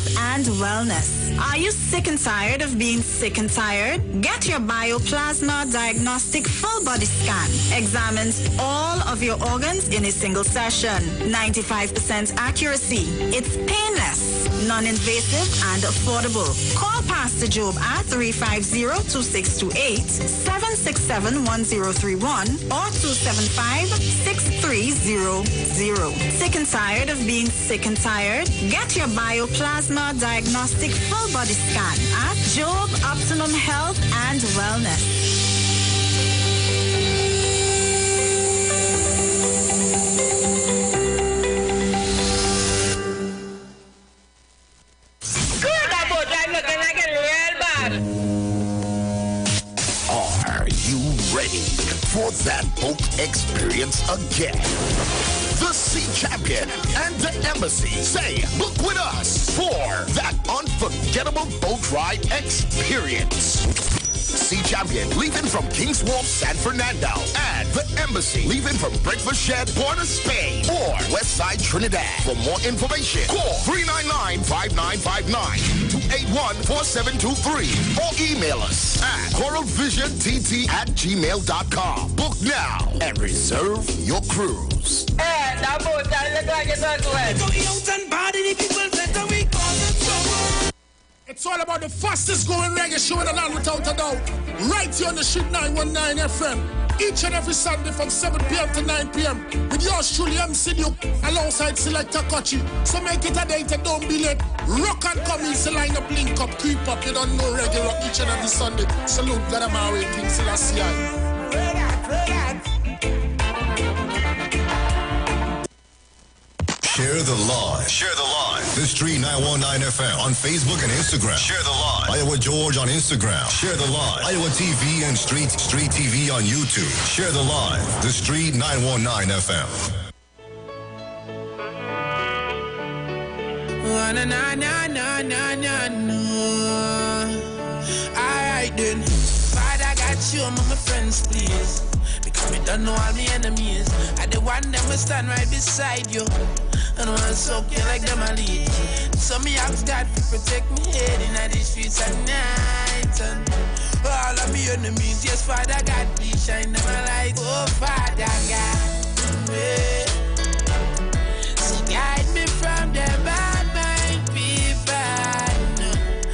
health and wellness. Are you sick and tired of being sick and tired? Get your Bioplasma Diagnostic Full Body Scan. Examines all of your organs in a single session. 95% accuracy. It's painless, non-invasive, and affordable. Call Pastor Job at 350-2628, 767-1031, or 275-6300. Sick and tired of being sick and tired? Get your Bioplasma Diagnostic Full Body Scan at Job Optimum Health and Wellness. Are you ready for that boat experience again? The Sea Champion and the Embassy say book with us for that unforgettable boat ride experience. Sea Champion leaving from King's Wharf, San Fernando, and the Embassy leaving from Breakfast Shed, Port of Spain, or Westside Trinidad. For more information, call 399-5959, 281-4723, or email us at coralvisiontT@gmail.com. Book now and reserve your cruise. It's all about the fastest growing reggae show in the land without a doubt. Right here on the Street 919 FM. Each and every Sunday from 7 p.m. to 9 p.m. With yours truly, MC Duke, alongside Selector Kochi. So make it a date and don't be late. Rock and come in, so line up, link up, creep up. You don't know reggae rock each and every Sunday. Salute God Amari, King Selassie. Share the live. Share the live. The Street 919 FM on Facebook and Instagram. Share the live. Iowa George on Instagram. Share the live. Iowa TV and Street TV on YouTube. Share the live. The Street 919 FM. Alright then. Father got you among my friends, please. Because me don't know all my enemies. I the one them will stand right beside you. And I wanna soak you like them a lead. So me ask God to protect me head in the streets at night. And all of me enemies, yes, Father God, please shine them a light. Oh, Father God, yeah. So guide me from the bad mind people.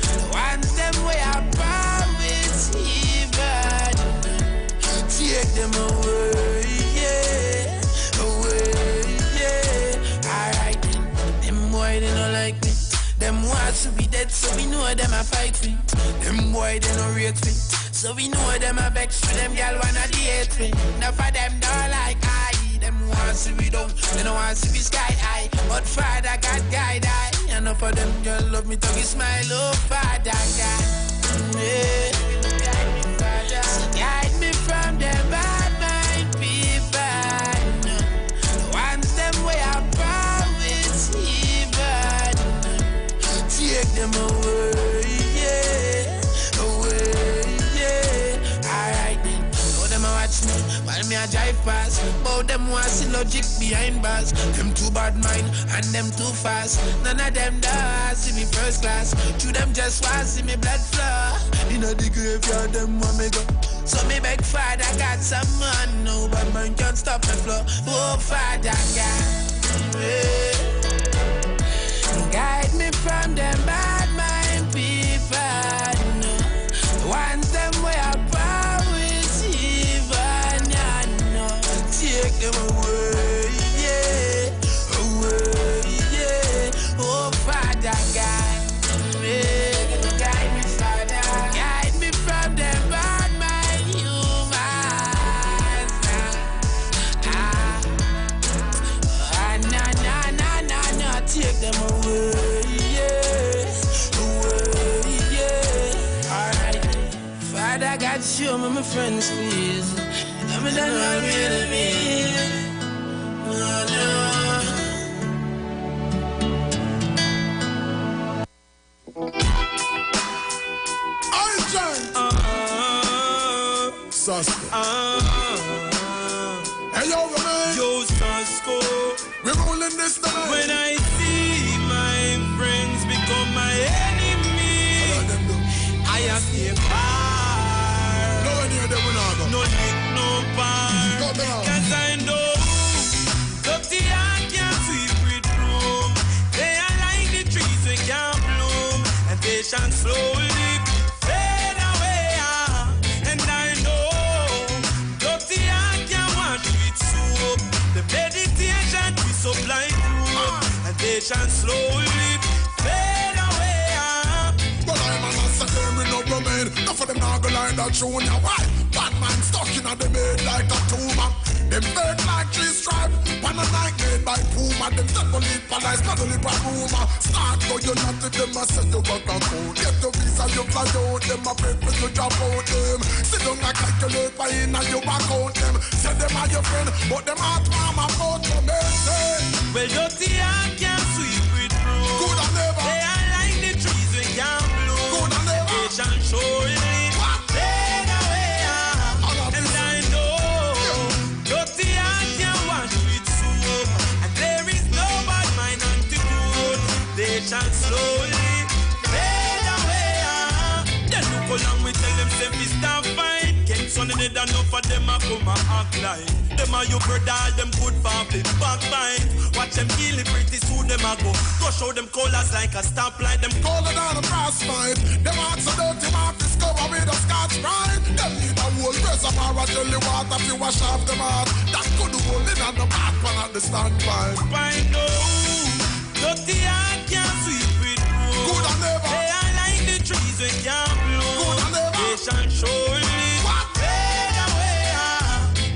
The ones them way I promise even. Take them away, yeah. Boy, they don't like me. Them wants to be dead, so we know them a fight me. Them boy, they don't rate me, so we know them a vex me. Them gal wanna date me. Enough of them don't like I. Them wants to be down, they don't want to be sky high. But Father God guide I. Enough of them girl love me, talk smile, oh Father God. Yeah. So guide me from them bad mind people. The ones them way I promise even. Take them away, yeah. Away, yeah. Alright then. Know them a watch me while me a drive past. But them want see logic behind bars. Them too bad mind and them too fast. None of them does see me first class. To them just want see me blood flow. You know the graveyard them want me go. So me beg Father God some man. No bad man can't stop my flow. Oh Father God, yeah. Guide me from them bad mind people. The ones them way I promise even. Take them away, yeah. Away, yeah. Oh Father God, yeah. Guide me, Father. Guide me from them bad mind humans. Take them away, yeah. Away, yeah. Alright. Father God, show me my friends, please. I'm not my enemies. Oh, no. Suspect. Hey, yo, man. Yo, Sasko. We're rolling this time. When I see my friends become my we can't bloom, and patience slowly fade away. And I know dirty heart can't wash with soap. The meditation we supply proof, and patience slowly fade away. But I'm an assassin, no remain. Enough of them not gonna line that tune. Now why? Bad man stuck in the made like a tumor. Them fake like three stripe. One a night made by Puma. Them set for lead for lies, not only by rumor. Start go you not to them, I said you got a code. Get the visa, you fly out. Them a pay for you drop out them. Sit down and calculate by in and you back out them. Say them are your friend, but them heart mama out to me. Well, dirty heart can't sweep with proof. Good and never. They are like the trees we can't bloom. Good and never. Patience surely fade away. And I know dirty heart can't wash with soap. And there is no bad mind antidote. Patience slowly fade away. Then look how long we tell them say we stop fight. Can't son in it enough for them a come and act like them are your brother, them good family backbite. Watch them kill it pretty soon them a go show them colors like a stoplight. Them colder than a frostbite. Them hearts so dirty, man, discover with a Scotch bride. Them need a whole reservoir of jelly water to wash off them heart. That could hold in on the back one at the standby. I know dirty heart can't sweep with proof. Good and never. They are like the trees we can't bloom. Good and never. Patience surely fade away.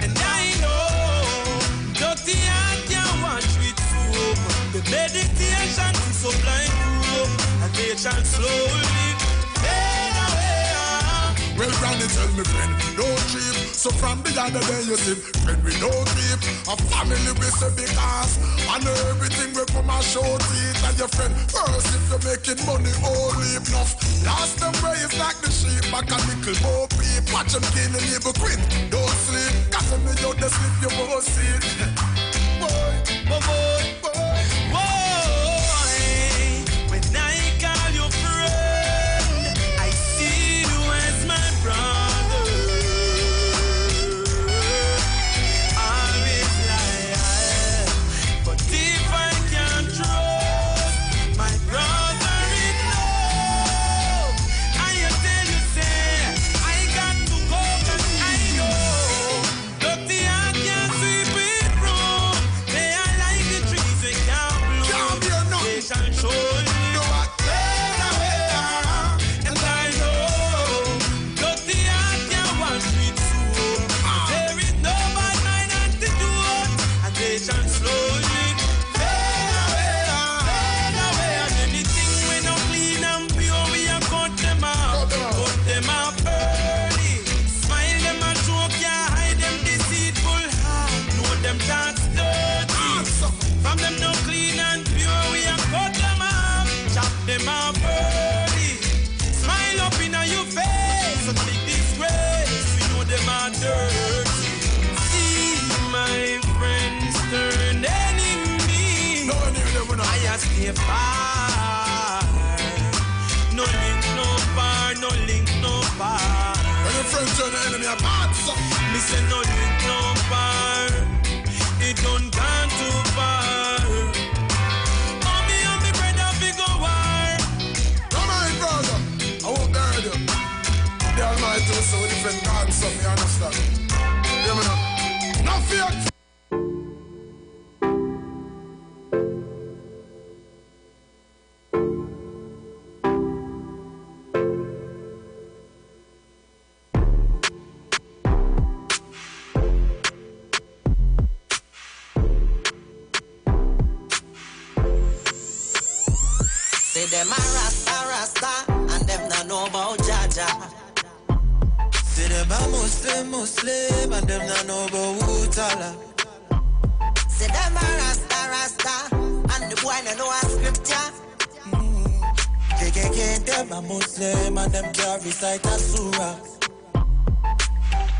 And I know dirty heart can't wash with soap. The meditation is so blind proof. And patience slowly fade away. Well, Granny tell me friend, don't trip. So from the other day you see, friend we don't trip. A family we say because and everything we come and show teeth and your friend. First if you're making money, only enough. Last them raised like the sheep, back a nickel more peep. Watch them kill and evil quit. Don't sleep, cause when you out they sleep you won't see it. Boy, boy, boy, boy. When I call you friend, I see you as my brother. Always lie, but if I can't trust my brother in love, I tell you say I got to go 'cause I know dirty heart can't sweep it wrong. They are like the trees we can't bloom. Patience surely fade away. And I know dirty heart can't wash with soap. There is no bad mind antidote. And patience slowly fade away. Fade away. And anything we no clean and pure, we a cut them out. Cut them out early. Smile them and joke, yeah, hide them deceitful heart. Know them thoughts dirty. From them no clean and pure, we a cut them out. Chop them out early. Smile up in your face. So take disgrace. We know them are dirty. See my friends turn enemy. I stay far. No link, no bar. No link, no bar. when your friends turn the enemy apart, so Me say no link, no bar. It don't gone too far. Mommy and me brother we go war. come on, brother. I won't guard you. The Almighty will say, defend God, so me understand. Hear me now. No fear. Say them a rasta, and them not know about Jaja. Say them a Muslim, and them not know about Utala. Say them a rasta, and the boy no know a scripture. KKK, them a Muslim, and them can't recite a surah.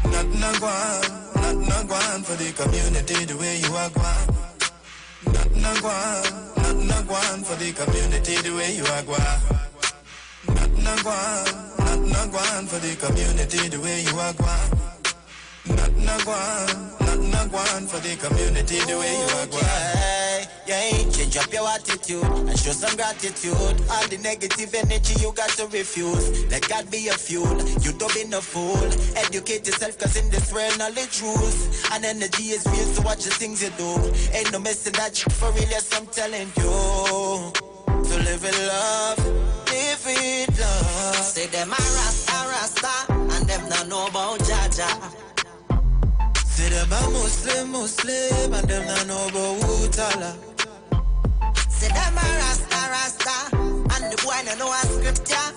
Nothing a gone for the community the way you are gone. Nothing a gone for the community the way you are gone. Nothing a gone for the community the way you are gone. Nothing a Nothing one for the community the way you are going. Yeah, change up your attitude and show some gratitude. All the negative energy you got to refuse. Let God be your fuel. You don't be no fool. Educate yourself, cause in this world knowledge rules. And energy is real, so watch the things you do. Ain't no messing that shit for real, yes, I'm telling you. So live in love, live with love. Say them a Rasta, Rasta, and them not know about Jaja. Say them a Muslim, and them not know about Utala. Say them a Rasta, Rasta, and the boy no know a scripture.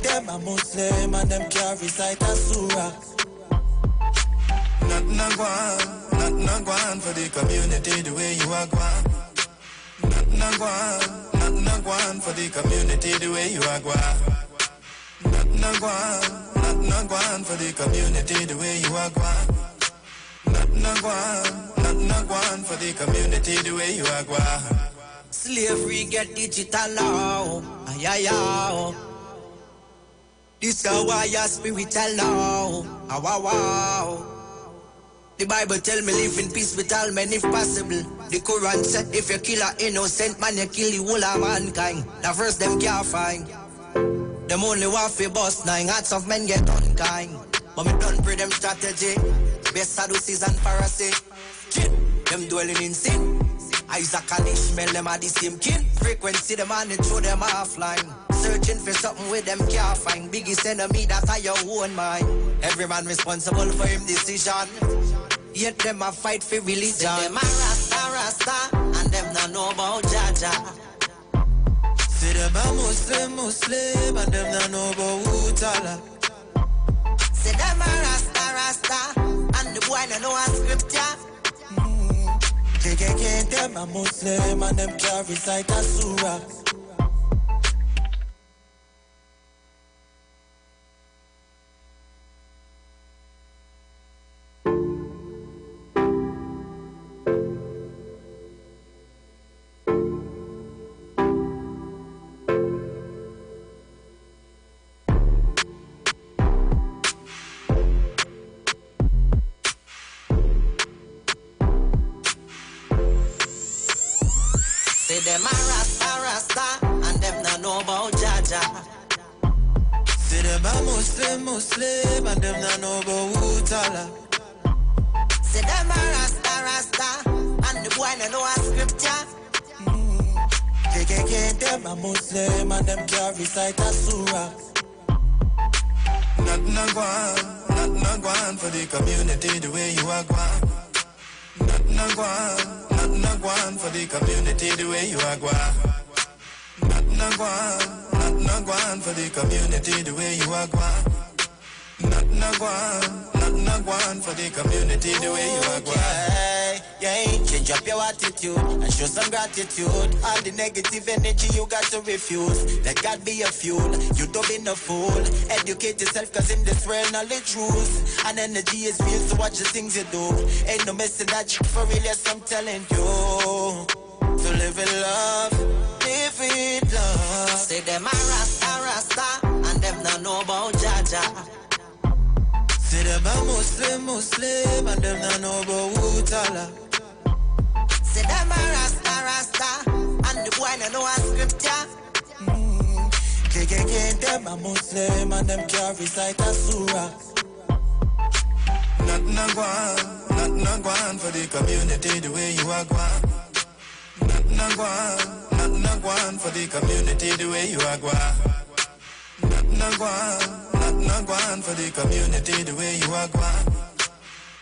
Them a Muslim, and them can't recite a surah. Nothing a gone for the community the way you are gone. Nothing a gone for the community the way you are gone. Nothing a gone for the community the way you are gone. Nothing a gone for the community the way you are gone. Slavery get digital now. Ay. This is why your spiritual now. Wow. The Bible tell me live in peace with all men if possible. The Quran said if you kill an innocent man, you kill the whole of mankind. The verse them can't find. Them only want to bust 9 hearts of men get unkind. But me don't pray them strategy. Best Sadducees and Pharisees. Them dwelling in sin. Isaac and Ishmael, them are the same kin. Frequency them and they throw them offline. Searching for something with them can't find. Biggest enemy that are your own mind. Every man responsible for him decision. Yet them a fight for religion. Say them a Rasta, and them not know about Jaja. Say them a Muslim, and them not know about Utala. Say them a Rasta, and the boy no know a scripture. Them a Muslim, and them can't recite a surah. Say them a Rasta, and them not know about Jaja. Say them a Muslim, and them not know about Utala. Say them a Rasta, and the boy no know a scripture. Them a Muslim, and them can't recite a surah. Nothing a gone for the community the way you are gone. Nothing a gone for the community the way you are gone. Nothing a gone for the community the way you are gone. Nothing a gone for the community the way you are gone. Yeah, change up your attitude and show some gratitude. All the negative energy you got to refuse. Let God be your fuel. You don't be no fool. Educate yourself, cause in this world knowledge rules. And energy is real, so watch the things you do. Ain't no messing that shit for real, yes, I'm telling you. So live in love, live with love. Say them a Rasta, and them not know about Jaja. Say them a Muslim, and them not know about Utala. Say them a Rasta, and the boy no know a scripture. Them a Muslim, and them can't recite a surah. Nothing a gone for the community the way you are gone. Nothing a gone for the community the way you are gone. Nothing a gone for the community the way you are gone.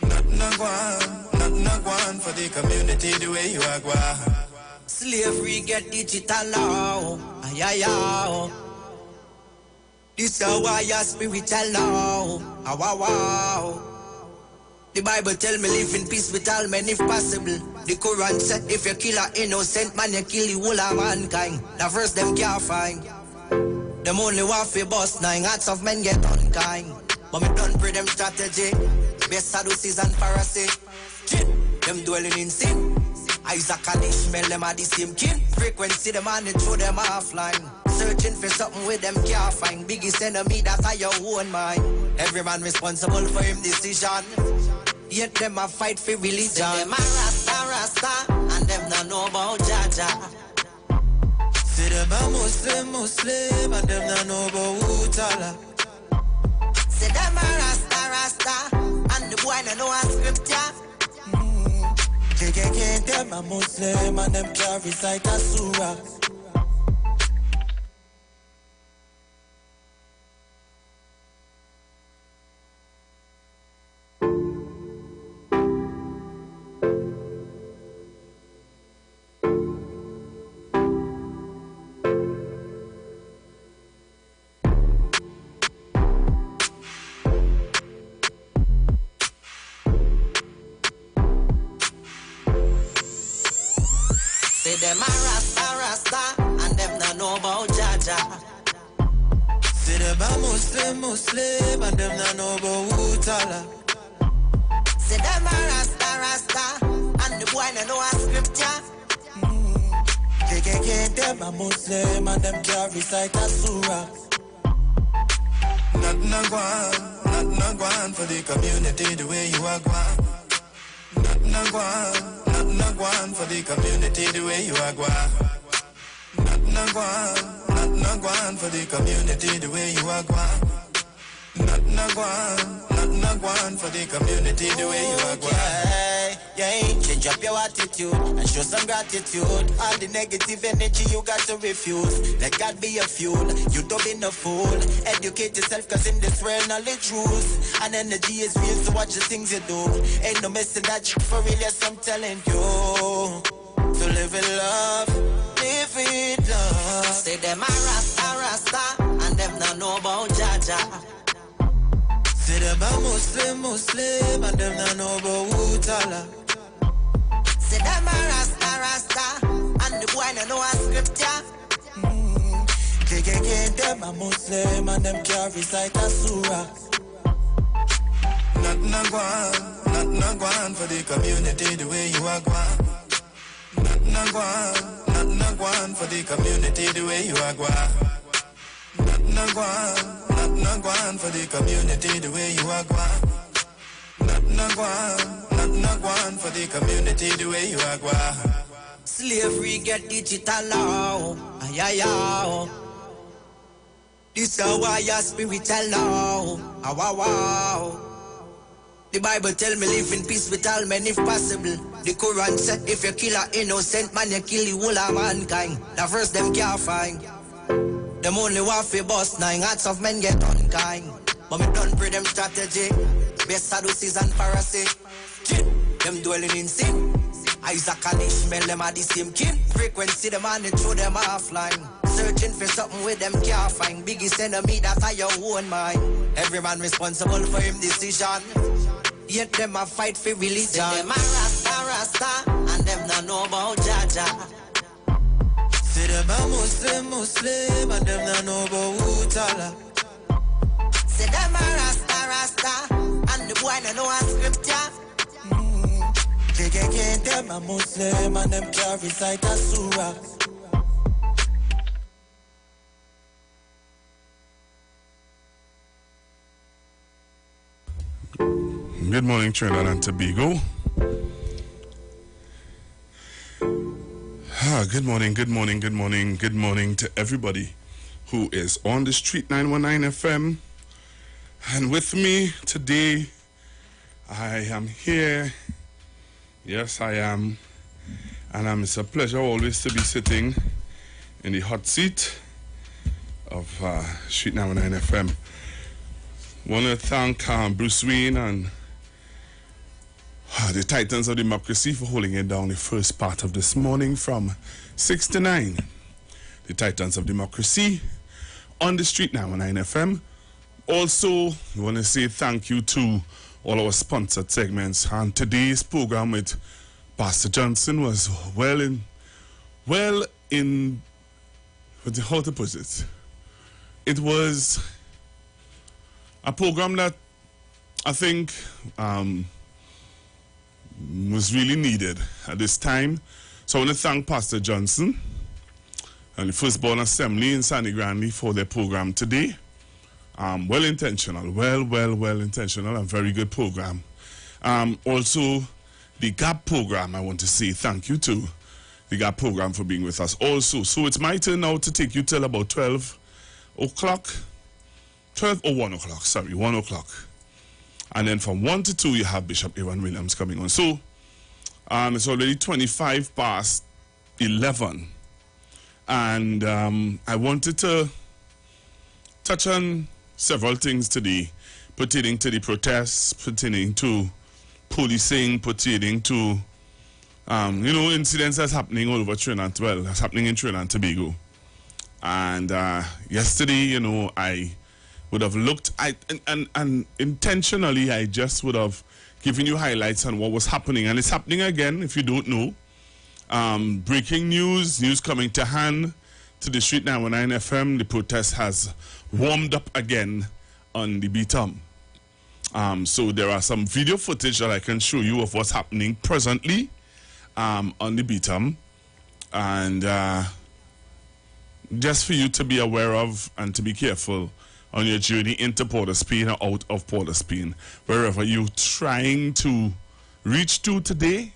Nothing a gone for the community the way you are gone. Slavery get digital now. Ay. This is why your spiritual now. Wow. The Bible tell me live in peace with all men if possible. The Quran said if you kill an innocent man, you kill the whole of mankind. The verse them can't find. Them only want to bust 9 hearts of men get unkind. But me don't pray them strategy. Best Sadducees and Pharisees. Them dwelling in sin. Isaac and Ishmael, them are the same kin. Frequency them and they throw them offline. Searching for something with them can't find. Biggest enemy that are your own mind. Every man responsible for him decision. Yet them a fight for religion. Them a rasta, and them not know about Jaja. Say them a Muslim, and them not know about Utala. Say them a rasta, and the boy not know a scripture. Them a Muslim, and them can't recite a surah. Say them a rasta, and them not know about Jaja. Say them a Muslim, and them not know about Utala. Say them a rasta, and the boy not know a scripture. Them a Muslim, and them can't recite a surah. Nothing a gone for the community the way you are gone. Nothing a gone for the community the way you are gone. Nothing a gone for the community the way you are gone. Nothing a gone for the community the way you are gone. Yeah, change up your attitude and show some gratitude. All the negative energy you got to refuse. Let God be your fuel, you don't be no fool. Educate yourself cause in this world knowledge rules. And energy is real, so watch the things you do. Ain't no messing that shit for real, yes I'm telling you. So live in love, live in love. Say them a rasta, and them not know about Jaja. Say them a Muslim, and them not know about Utala. Say them a rasta, and the boy not know a scripture. Them a Muslim, and them can't recite a surah. Nothing a gone for the community the way you are gone. Nothing a gone for the community the way you are gone. Nothing a gone for the community the way you are gone. Nothing a gone for the community the way you are gone. Slavery get digital now. Ay. This is why your spiritual now. Wow. The Bible tell me live in peace with all men if possible. The Quran said if you kill an innocent man, you kill the whole of mankind. The verse them can't find. Them only want to bust 9 hearts of men get unkind. But me don't pray them strategy. Best Sadducees and Pharisees. Them dwelling in sin. Isaac and Ishmael, them are the same kin. Frequency them and they throw them offline. Searching for something with them can't find. Biggest enemy that's your own mind. Every man responsible for him decision. Yet them a fight for religion. Say them a rasta, and them not know about Jaja. Say them a Muslim, and them not know about Utala. Say them a rasta, and the boy not know a scripture. Them a Muslim, and them can't recite a surah. Good morning, Trinidad and Tobago. Good morning to everybody who is on the Street 919 FM. And with me today, I am here. Yes, I am. And it's a pleasure always to be sitting in the hot seat of Street 919 FM. Want to thank Bruce Wayne and the Titans of Democracy for holding it down the first part of this morning from 6 to 9. The Titans of Democracy on the Street 919 FM. Also, we want to say thank you to all our sponsored segments. And today's program with Pastor Johnson was well in how to put it. It was a program that I think was really needed at this time. So I want to thank Pastor Johnson and the Firstborn Assembly in Sandy Grande for their program today. Well intentional, well intentional, and very good program. Also, the GAP program, I want to say thank you to the GAP program for being with us also. So it's my turn now to take you till about 12 o'clock. 12 or 1 o'clock, sorry, 1 o'clock. And then from 1 to 2, you have Bishop Aaron Williams coming on. So it's already 25 past 11. And I wanted to touch on several things today pertaining to the protests, pertaining to policing, pertaining to, incidents that's happening all over Trinidad. Well, that's happening in Trinidad and Tobago. And yesterday, I would have looked, and intentionally, I just would have given you highlights on what was happening. And it's happening again, if you don't know. Breaking news coming to hand to the Street 919 FM. The protest has warmed up again on the BTOM. So there are some video footage that I can show you of what's happening presently on the BTOM. And just for you to be aware of and to be careful on your journey into Port of Spain or out of Port of Spain, wherever you're trying to reach to today.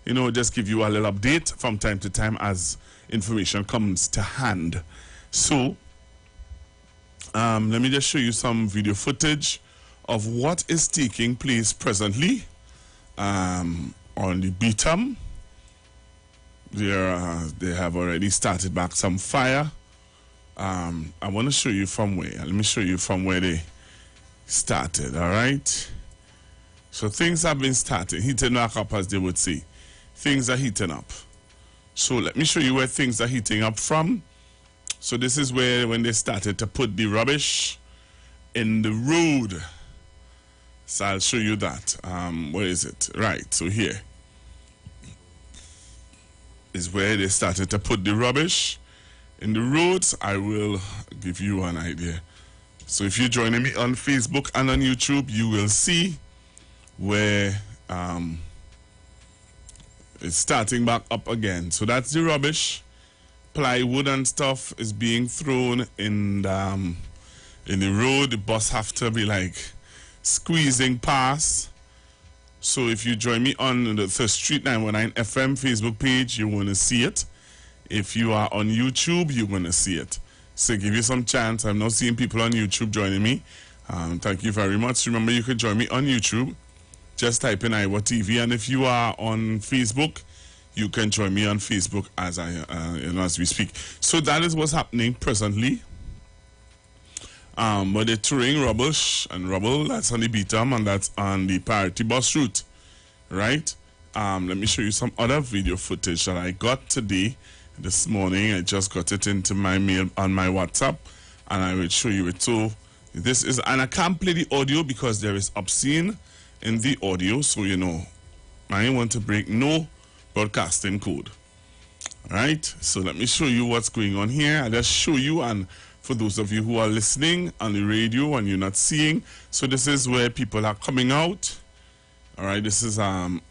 Just give you a little update from time to time as information comes to hand. So, let me just show you some video footage of what is taking place presently on the BTOM. They have already started back some fire. I want to show you from where. Let me show you from where they started, all right? So things have been starting, heating back up, as they would say. Things are heating up. So let me show you where things are heating up from. So this is when they started to put the rubbish in the road. So I'll show you that. Where is it? Right, so here is where they started to put the rubbish in the roads. I will give you an idea. So if you're joining me on Facebook and on YouTube, you will see where it's starting back up again. So that's the rubbish. Plywood and stuff is being thrown in the road. The bus have to be like squeezing past. So if you join me on the Street 919 FM Facebook page, you want to see it. If you are on YouTube, you're going to see it. So give you some chance. I'm not seeing people on YouTube joining me. Thank you very much. Remember, you can join me on YouTube. Just type in Iwer TV. And if you are on Facebook, you can join me on Facebook as we speak. So that is what's happening presently. But they're throwing rubbish and rubble. That's on the BTOM and that's on the Priority Bus route. Right? Let me show you some other video footage that I got today. This morning, I just got it into my mail on my WhatsApp, and I will show you it. So this is, and I can't play the audio because there is obscene in the audio. So I want to break no broadcasting code. All right. So let me show you what's going on here. I just show you, and for those of you who are listening on the radio and you're not seeing, so this is where people are coming out. All right. This is on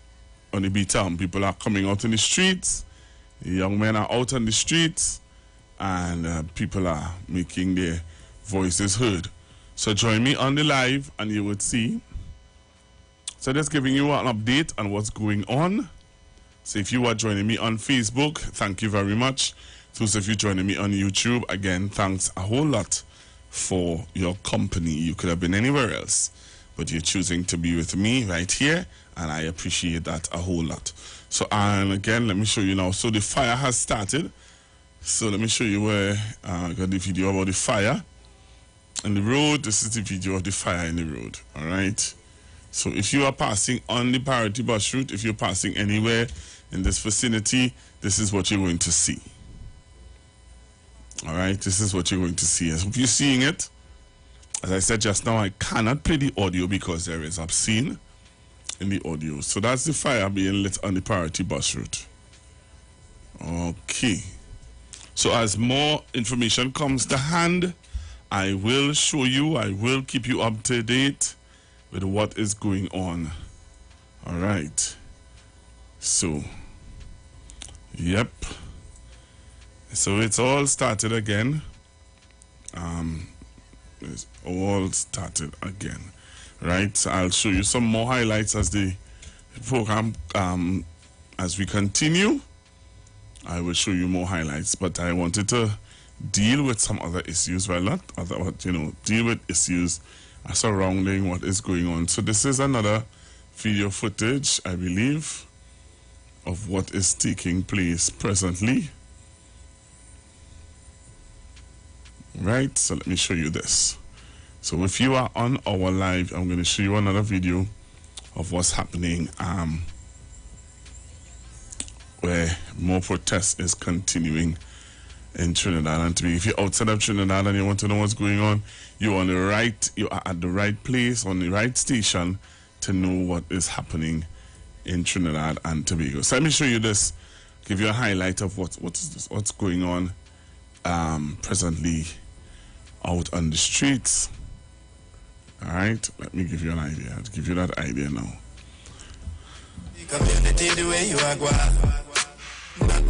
the BTOM. People are coming out in the streets. Young men are out on the streets, and people are making their voices heard. So join me on the live, and you would see. So just giving you an update on what's going on. So if you are joining me on Facebook, thank you very much. Those of you joining me on YouTube, again, thanks a whole lot for your company. You could have been anywhere else, but you're choosing to be with me right here, and I appreciate that a whole lot. So, and again, let me show you now. So the fire has started. So let me show you where I got the video about the fire in the road. This is the video of the fire in the road. All right. So if you are passing on the Priority Bus route, if you're passing anywhere in this vicinity, this is what you're going to see. All right. This is what you're going to see. If you're seeing it, as I said just now, I cannot play the audio because there is obscene in the audio. So that's the fire being lit on the Priority Bus route. Okay. So as more information comes to hand, I will show you, I will keep you up to date with what is going on. All right. So, yep. So it's all started again. It's all started again. Right, I'll show you some more highlights as the program, as we continue. I will show you more highlights, but I wanted to deal with some other issues. Well, not other, but deal with issues surrounding what is going on. So this is another video footage, I believe, of what is taking place presently. Right, so let me show you this. So if you are on our live, I'm going to show you another video of what's happening, where more protest is continuing in Trinidad and Tobago. If you're outside of Trinidad and you want to know what's going on, you are at the right place, on the right station to know what is happening in Trinidad and Tobago. So let me show you this, give you a highlight of what's going on presently out on the streets. All right, let me give you an idea. I'll give you that idea now. The community the way you are going.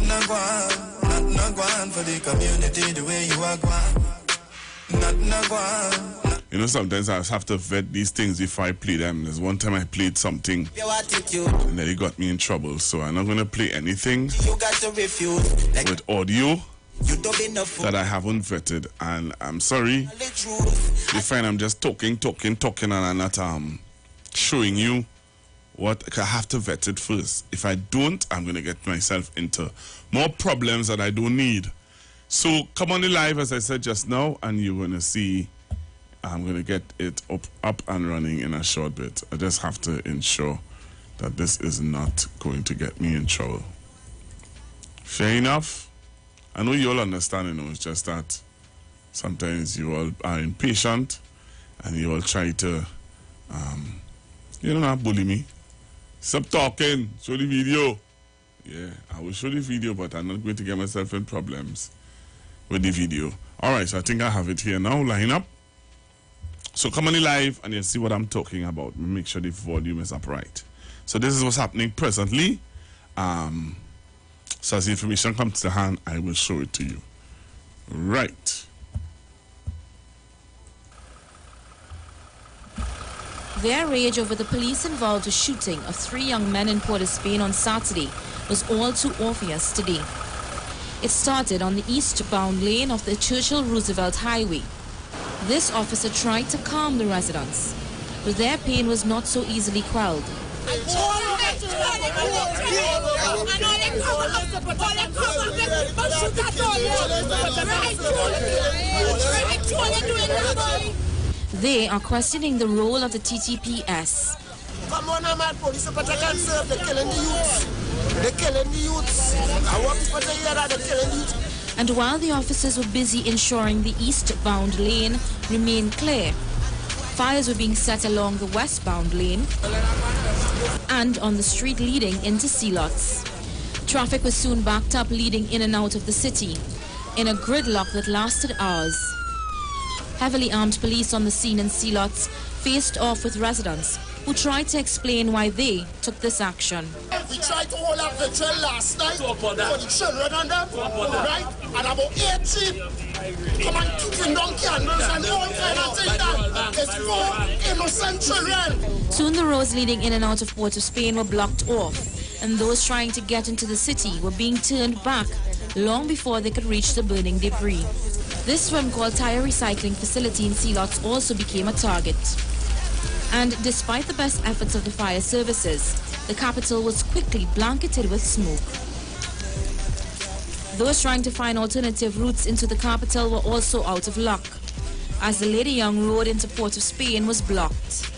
Not going for the community the way you are going. Not going. You know, sometimes I have to vet these things before I play them. There's one time I played something and then it got me in trouble. So I'm not going to play anything with audio that I haven't vetted. And I'm sorry, you find I'm just talking and I'm not showing you what I have to vet it first. If I don't, I'm going to get myself into more problems that I don't need. So come on the live, as I said just now, and you're going to see I'm going to get it up and running in a short bit. I just have to ensure that this is not going to get me in trouble. Fair enough? I know you all understand, it's just that sometimes you all are impatient and you all try to, not bully me. Stop talking, show the video. Yeah, I will show the video, but I'm not going to get myself in problems with the video. All right, so I think I have it here now, line up. So come on the live and you'll see what I'm talking about. Make sure the volume is up right. So this is what's happening presently. So as the information comes to hand, I will show it to you. Right. Their rage over the police-involved shooting of 3 young men in Port of Spain on Saturday was all too obvious today. It started on the eastbound lane of the Churchill-Roosevelt Highway. This officer tried to calm the residents, but their pain was not so easily quelled. They are questioning the role of the TTPS. Come on, man, police can serve. They're killing the youths. They're killing the youths. I want people to hear that they're killing the youths. And while the officers were busy ensuring the eastbound lane remained clear, fires were being set along the westbound lane and on the street leading into Sealots. Traffic was soon backed up leading in and out of the city in a gridlock that lasted hours. Heavily armed police on the scene in Sealots faced off with residents who tried to explain why they took this action. We tried to hold up the trail last night for the children and them, right? And about 18 come and keep down candles and all kind of thing that is for innocent children. Soon the roads leading in and out of Port of Spain were blocked off, and those trying to get into the city were being turned back long before they could reach the burning debris. This swim called tire recycling facility in Sealots also became a target. And despite the best efforts of the fire services, the capital was quickly blanketed with smoke. Those trying to find alternative routes into the capital were also out of luck, as the Lady Young road into Port of Spain was blocked.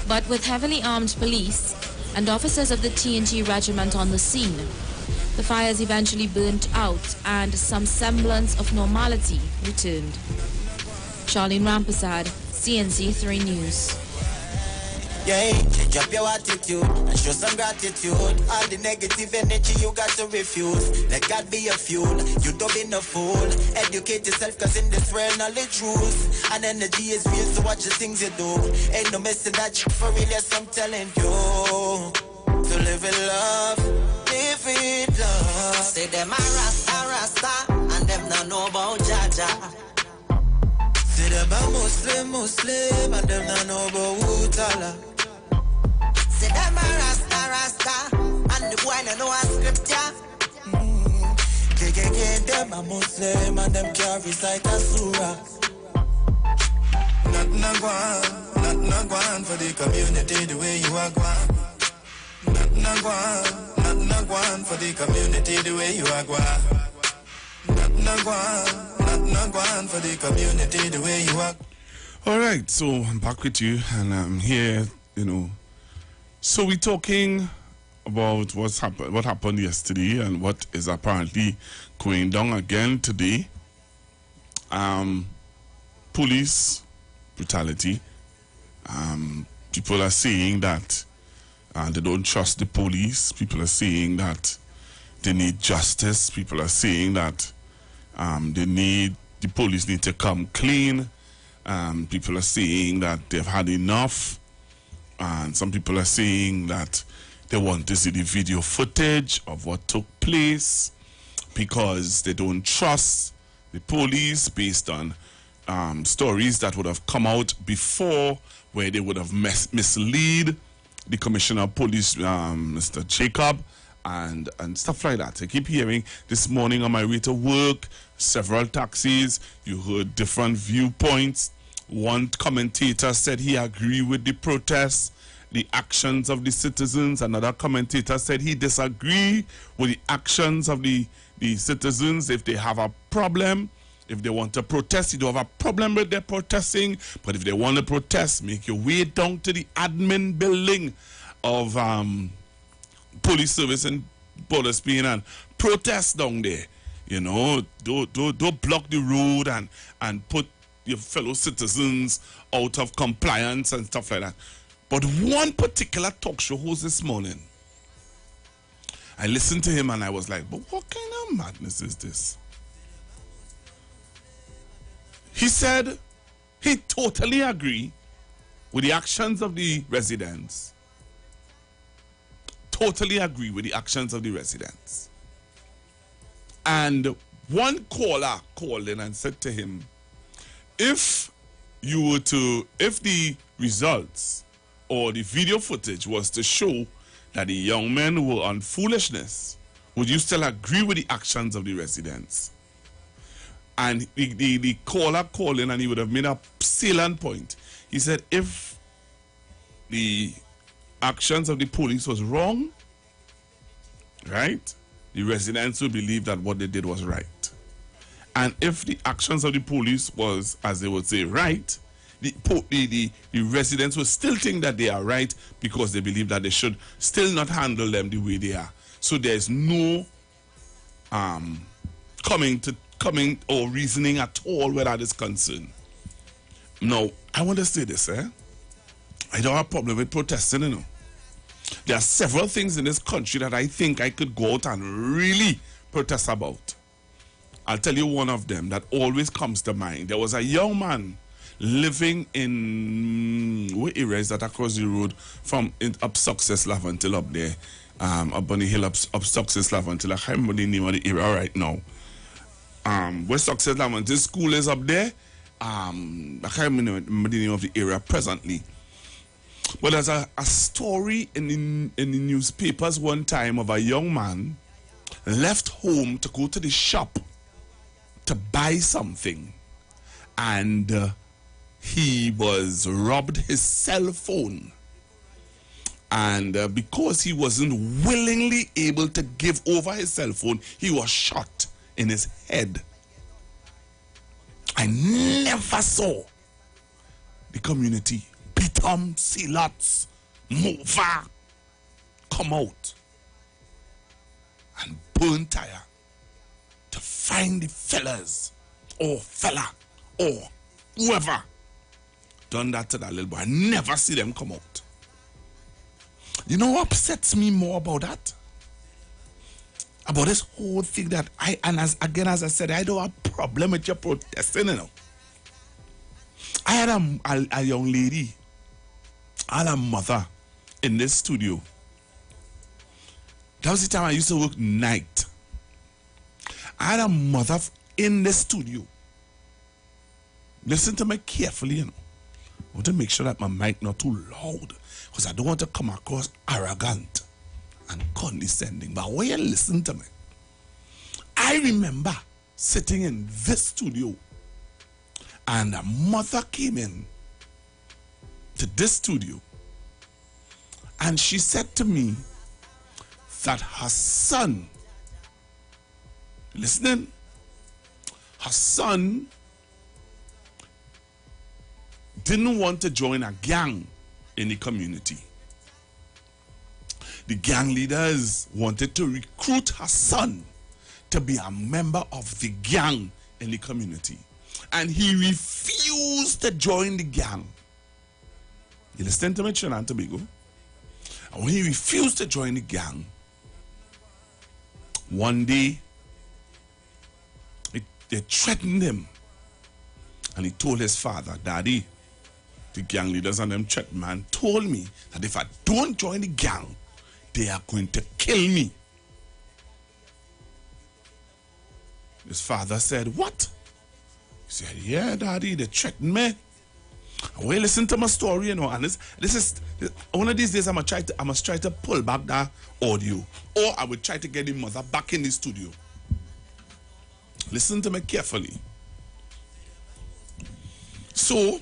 But with heavily armed police and officers of the TNT regiment on the scene, the fires eventually burnt out and some semblance of normality returned. Charlene Rampersad, CNC 3 News. Yeah, change up your attitude and show some gratitude. All the negative energy you got to refuse. Let God be your fuel, you don't be no fool. Educate yourself, cause in this world knowledge rules. And energy is real, so watch the things you do. Ain't no messing that shit for real, yes I'm telling you. To live in love, live with love. Say them a rasta, and them not know about Jaja. See them them a Muslim, and them not know about who tala. Say them a Rasta, and the boy no know a scripture. Them a Muslim, and them can't recite a surah. Nothing a gwan for the community the way you are gwan. Nothing a gwan for the community the way you are gwan. Nothing a gwan for the community the way you are. All right, so I'm back with you, and I'm here, you know. So we're talking about what happened yesterday and what is apparently going down again today. Police brutality. People are saying that they don't trust the police. People are saying that they need justice. People are saying that the police need to come clean. People are saying that they've had enough. And some people are saying that they want to see the video footage of what took place because they don't trust the police based on stories that would have come out before, where they would have misled the Commissioner of Police, Mr. Jacob, and stuff like that. I keep hearing this morning on my way to work, several taxis, you heard different viewpoints. One commentator said he agreed with the protests, the actions of the citizens. Another commentator said he disagreed with the actions of the citizens. If they have a problem, if they want to protest, you don't have a problem with their protesting. But if they want to protest, make your way down to the admin building of police service in Port Spain and protest down there. You know, don't block the road and put your fellow citizens out of compliance and stuff like that. But one particular talk show host this morning, I listened to him and I was like, but what kind of madness is this? He said he totally agreed with the actions of the residents. Totally agree with the actions of the residents. And one caller called in and said to him, if the results or the video footage was to show that the young men were on foolishness, would you still agree with the actions of the residents? And the caller called in and he would have made a salient point. He said, if the actions of the police was wrong, right, the residents would believe that what they did was right. And if the actions of the police was, as they would say, right, the residents will still think that they are right because they believe that they should still not handle them the way they are. So there's no coming or reasoning at all where that is concerned. Now, I want to say this, I don't have a problem with protesting, you know. There are several things in this country that I think I could go out and really protest about. I'll tell you one of them that always comes to mind. There was a young man living in, what area is that across the road from up Success Lavantil up there, up on the hill up Success Lavantil. I can't remember the name of the area right now. Where Success Lavantil school is up there. I can't remember the name of the area presently. But there's a story in the newspapers one time of a young man left home to go to the shop to buy something, and he was robbed his cell phone, and because he wasn't willingly able to give over his cell phone, he was shot in his head. I never saw the community Pitom, Silots, Mova come out and burn tire to find the fellas or fella or whoever done that to that little boy. I never see them come out. You know what upsets me more about that? About this whole thing that as I said, I don't have a problem with your protesting, you know. I had a young lady, I had a mother in this studio. That was the time I used to work night. I had a mother in the studio Listen to me carefully, you know. I want to make sure that my mic not too loud, because I don't want to come across arrogant and condescending. But when you listen to me, I remember sitting in this studio, and a mother came in to this studio, and she said to me that her son, listening, her son didn't want to join a gang in the community. The gang leaders wanted to recruit her son to be a member of the gang in the community. And he refused to join the gang. You listen to me, Trinidad and Tobago? And when he refused to join the gang, one day, they threatened him. And he told his father, Daddy, the gang leaders and them threat man told me that if I don't join the gang, they are going to kill me. His father said, what? He said, yeah, Daddy, they threatened me. Well, listen to my story, you know, and this is one of these days I must try to pull back that audio, or I will try to get the mother back in the studio. Listen to me carefully. So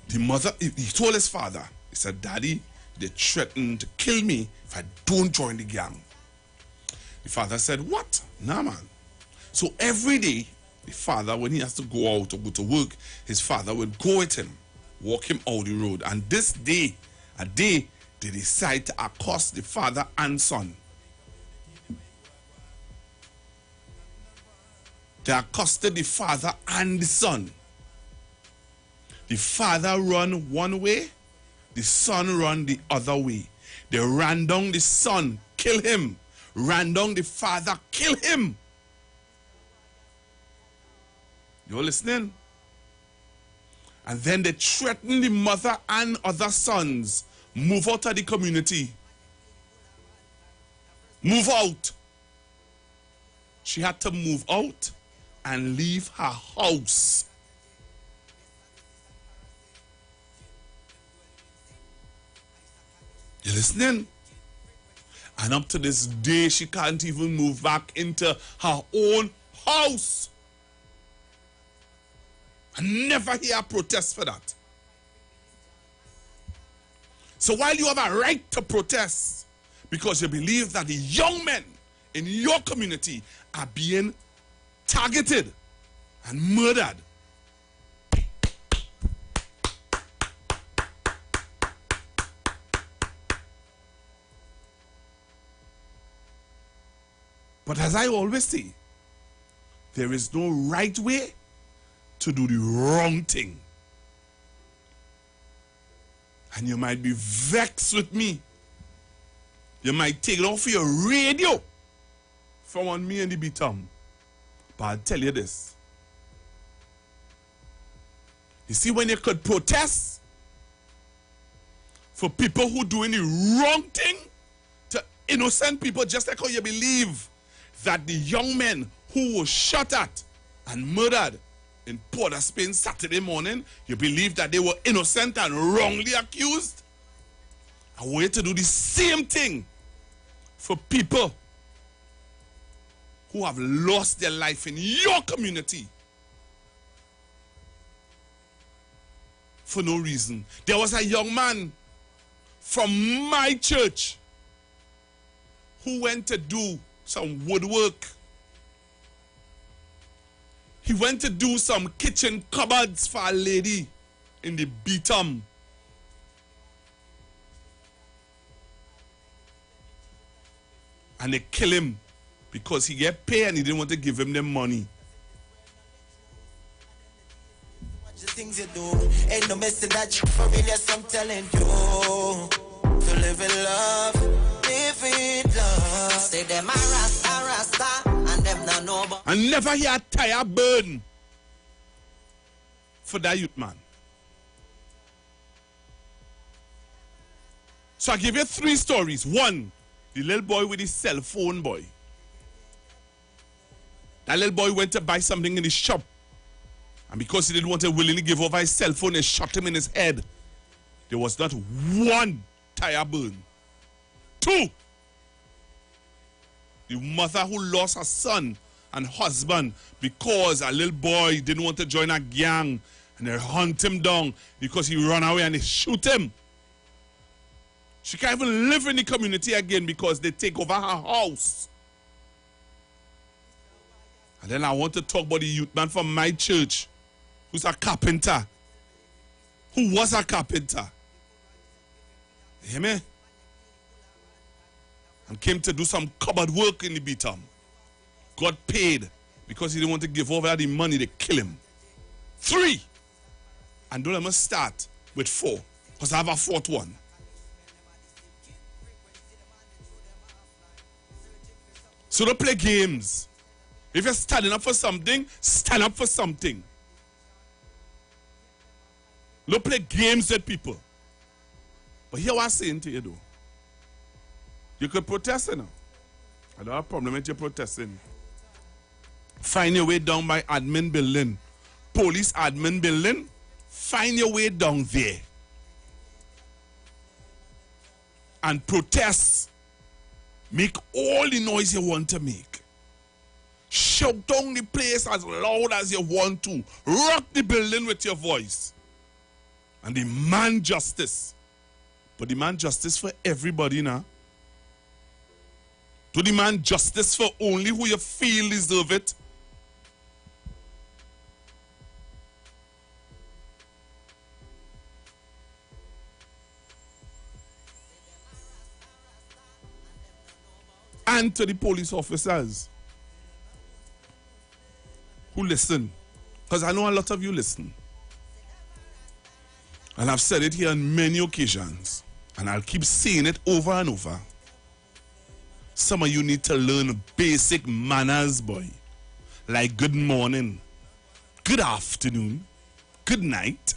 the mother, he told his father, he said, Daddy, they threatened to kill me if I don't join the gang. The father said, what? Nah, man. So every day, the father, when he has to go out or go to work, his father would go with him, walk him out the road. And this day, they decide to accost the father and son. They accosted the father and the son. The father run one way, the son run the other way. They ran down the son, kill him. Ran down the father, kill him. You're listening? And then they threatened the mother and other sons. Move out of the community. Move out. She had to move out and leave her house. You listening? And up to this day, she can't even move back into her own house. I never hear a protest for that. So while you have a right to protest because you believe that the young men in your community are being targeted and murdered, but as I always say, there is no right way to do the wrong thing. And you might be vexed with me. You might take it off your radio from on me and the beatum. But I'll tell you this. You see, when you could protest for people who doing the wrong thing to innocent people, just like how you believe that the young men who were shot at and murdered in Port of Spain Saturday morning, you believe that they were innocent and wrongly accused? I want you to do the same thing for people who have lost their life in your community for no reason. There was a young man from my church who went to do some woodwork. He went to do some kitchen cupboards for a lady in the Beatum. And they kill him because he get paid and he didn't want to give him the money. Watch the things you do. Ain't no messing that you for real, yes, I'm telling you. To live in love, live in love. Say them a rasta, and them not know about. And never hear a tire burn for that youth man. So I give you 3 stories. 1, the little boy with his cell phone boy. That little boy went to buy something in the shop. And because he didn't want to willingly give over his cell phone, they shot him in his head. There was not one tire burn. 2. The mother who lost her son and husband because a little boy didn't want to join a gang and they hunt him down because he ran away and they shoot him. She can't even live in the community again because they take over her house. And then I want to talk about the youth man from my church who's a carpenter. Who was a carpenter. You hear me? And came to do some cupboard work in the Beatum. Got paid because he didn't want to give over the money, they kill him. 3. And don't let me start with 4, because I have a 4th one. So don't play games. If you're standing up for something, stand up for something. Don't play games with people. But here what I'm saying to you though. You could protest, you know. I don't have a problem with you protesting. Find your way down by admin building. Police admin building. Find your way down there. And protest. Make all the noise you want to make. Shout down the place as loud as you want to. Rock the building with your voice. And demand justice. But demand justice for everybody now. To demand justice for only who you feel deserve it. And to the police officers who listen. Because I know a lot of you listen. And I've said it here on many occasions. And I'll keep saying it over and over. Some of you need to learn basic manners, boy. Like good morning, good afternoon, good night.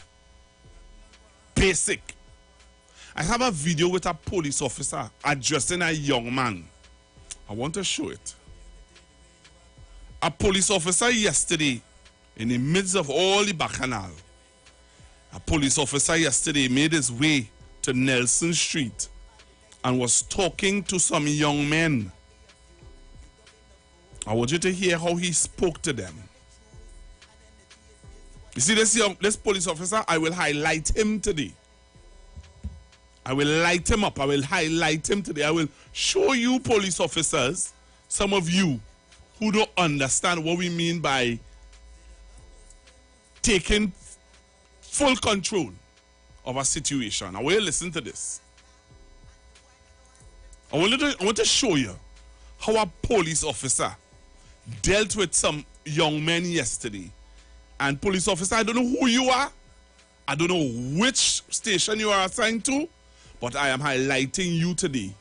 Basic. I have a video with a police officer addressing a young man. I want to show it. A police officer yesterday, in the midst of all the bacchanal, a police officer yesterday made his way to Nelson Street and was talking to some young men. I want you to hear how he spoke to them. You see this police officer, I will highlight him today. I will light him up. I will highlight him today. I will show you police officers, some of you who don't understand what we mean by taking full control of a situation. I want you to listen to this. I want to show you how a police officer dealt with some young men yesterday. And police officer, I don't know who you are. I don't know which station you are assigned to. But I am highlighting you today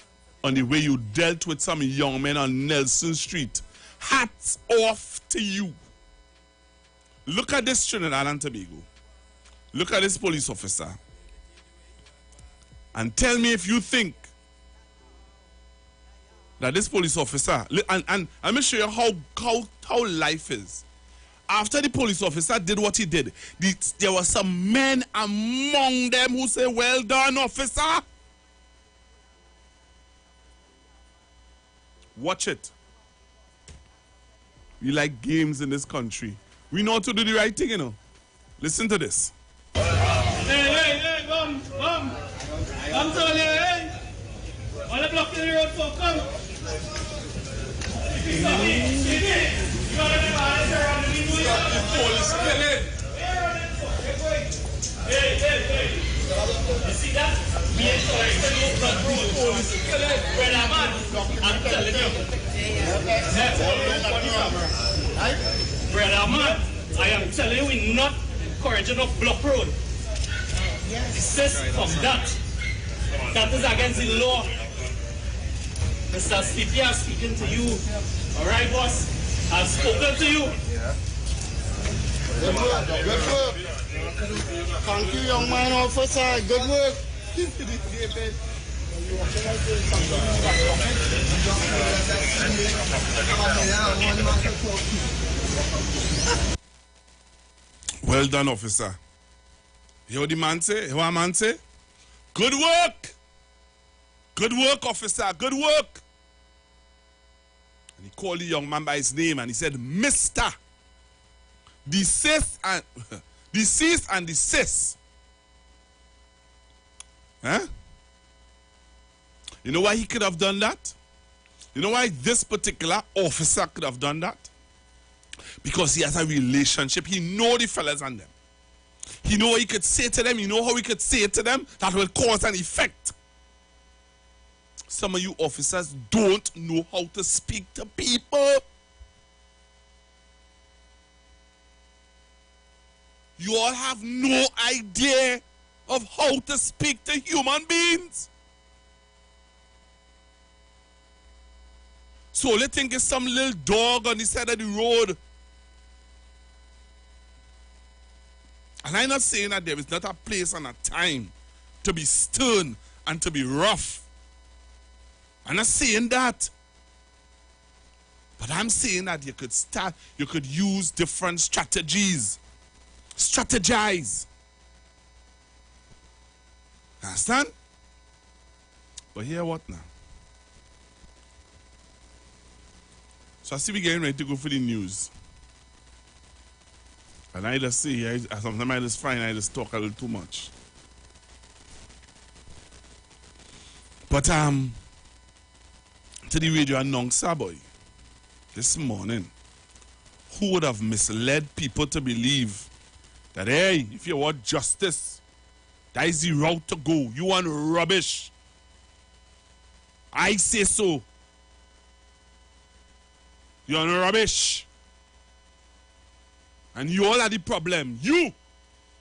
on the way you dealt with some young men on Nelson Street. Hats off to you. Look at this Trinidad and Tobago. Look at this police officer. And tell me if you think that this police officer, and let me show you how life is. After the police officer did what he did, there were some men among them who say, well done, officer. Watch it. We like games in this country. We know how to do the right thing, you know. Listen to this. Hey, come. Come to me, hey. On the block in the road for, come. You got to be honest around the people. Stop the police killing. Hey. You see that? We ain't collecting no blood road. Police killing. Brother man, I'm telling you. Brother man, I am telling you, we're not encouraging a block road. Desist from that. That is against the law. Mr. CP, I'm speaking to you. All right, boss? I've spoken to you. Good work. Thank you, young man officer. Good work. Well done, officer. You hear what the man say? You hear what a man say? Good work! Good work, officer. Good work! And he called the young man by his name and he said, Mr. Desist and desist. Huh? You know why he could have done that? You know why this particular officer could have done that? Because he has a relationship. He know the fellas and them. He know what he could say to them. You know how he could say it to them that will cause an effect. Some of you officers don't know how to speak to people. You all have no idea of how to speak to human beings. So they think it's some little dog on the side of the road. And I'm not saying that there is not a place and a time to be stern and to be rough. I'm not saying that. But I'm saying that you could use different strategies. Strategize. Understand? But hear what now? So I see we getting ready to go for the news. And I just say, sometimes I just find I just talk a little too much. But to the radio announcer boy, this morning, who would have misled people to believe that, hey, if you want justice, that is the route to go. You want rubbish. I say so. You want rubbish. And you all are the problem. You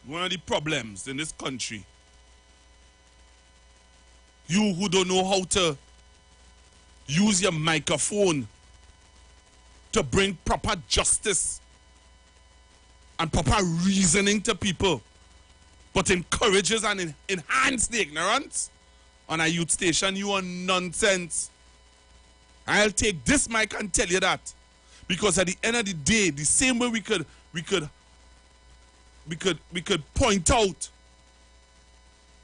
one of the problems in this country. You who don't know how to use your microphone to bring proper justice and proper reasoning to people, but encourages and enhances the ignorance on a youth station. You are nonsense. I'll take this mic and tell you that, because at the end of the day, the same way we could point out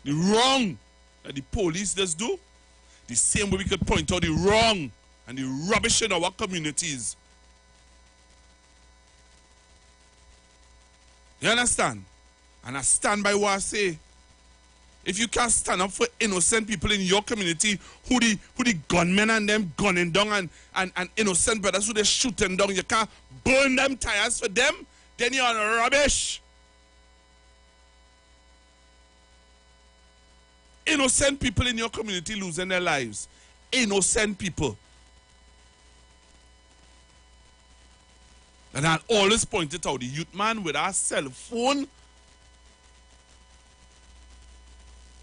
the wrong that the police does do, the same way we could point out the wrong and the rubbish in our communities. You understand? And I stand by what I say. If you can't stand up for innocent people in your community, who the gunmen and them gunning down and innocent brothers who they shooting down, you can't burn them tires for them, then you're on rubbish. Innocent people in your community losing their lives. Innocent people. And I always point it out, the youth man with our cell phone,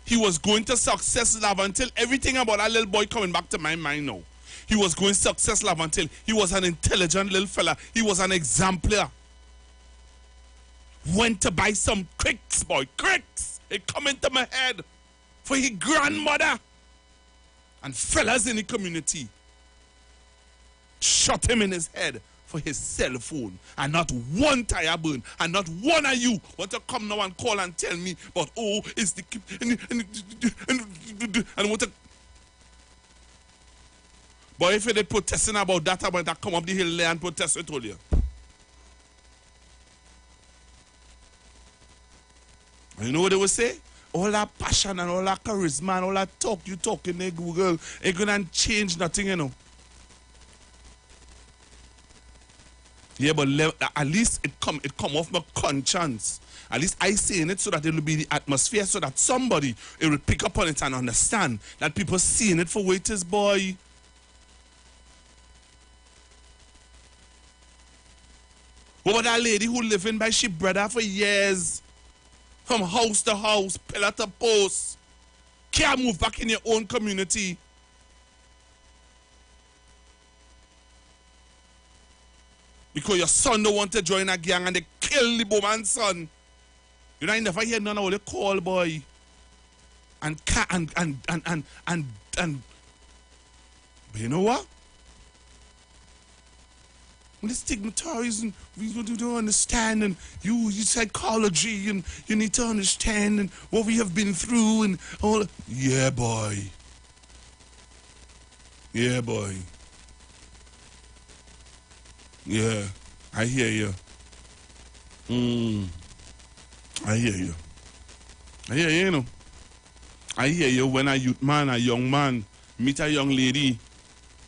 he was going to Success Lab until everything about that little boy coming back to my mind now. He was going Success Lab until he was an intelligent little fella. He was an exemplar. Went to buy some cricks, boy. Cricks! It come into my head for his grandmother. And fellas in the community shot him in his head for his cell phone, and not one tire burn, and not one of you want to come now and call and tell me, but oh, it's the and want to. But if they protesting about that, I want to come up the hill there and protest, I told you. And you know what they will say? All that passion and all that charisma and all that talk you talk in there, Google, ain't gonna change nothing, you know. Yeah, but at least it come off my conscience. At least I saying it so that it will be the atmosphere, so that somebody it will pick up on it and understand that people seeing it for what it is, boy. What about that lady who living by she brother for years, from house to house, pillar to post, can't move back in your own community? Because your son don't want to join a gang and they kill the woman's son. You know, I never hear none of what they call, boy. But you know what? the stigmatize and we don't understand, and you psychology, and you need to understand and what we have been through and all. Yeah, boy. Yeah, boy. Yeah, I hear you. I hear you. I hear you, you know. I hear you when a youth man, a young man, meet a young lady,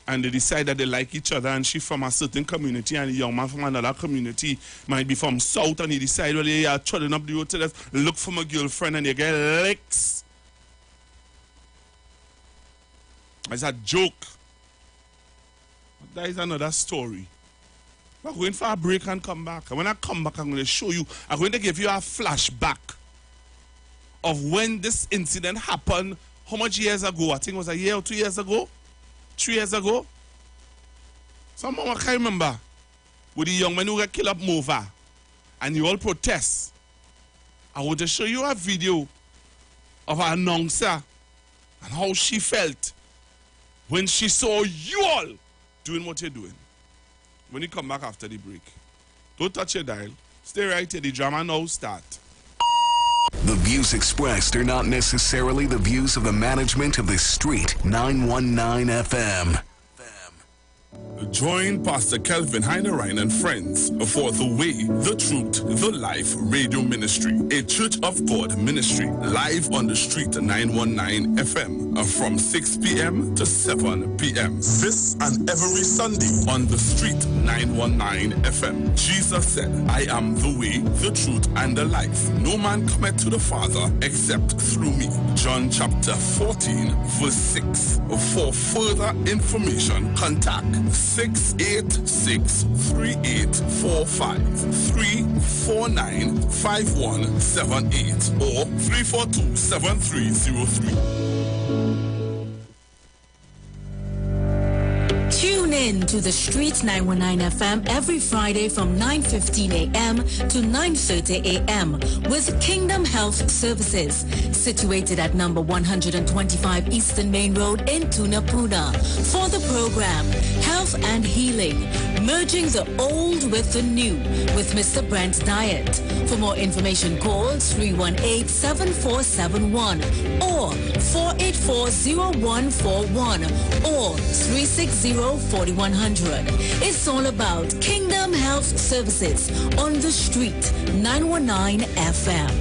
and they decide that they like each other, and she from a certain community and the young man from another community, might be from south, and he decide, well, they are trotting up the road to look for my girlfriend, and they get licks. It's a joke. But that is another story. We're going for a break and come back. And when I come back, I'm going to show you, I'm going to give you a flashback of when this incident happened, how much years ago? I think it was a year or 2 years ago. 3 years ago. Someone I can't remember. With the young man who got killed up Mova. And you all protest. I want to show you a video of an announcer and how she felt when she saw you all doing what you're doing. When you come back after the break. Don't touch your dial. Stay right here. The drama now start. The views expressed are not necessarily the views of the management of the Street 919 FM. Join Pastor Kelvin Heinerine and friends for The Way, The Truth, The Life Radio Ministry, a Church of God ministry, live on the Street 919 FM from 6 p.m. to 7 p.m. This and every Sunday on the Street 919 FM. Jesus said, I am the way, the truth, and the life. No man cometh to the Father except through me. John chapter 14, verse 6. For further information, contact 686-3845, 349-5178, or 342-7303. Tune in to the Street 919 FM every Friday from 9:15 a.m. to 9:30 a.m. with Kingdom Health Services, situated at number 125 Eastern Main Road in Tunapuna. For the program, Health and Healing, merging the old with the new with Mr. Brent Diet. For more information, call 318-7471 or 484-0141 or 360-4100. It's all about Kingdom Health Services on the Street 919 FM.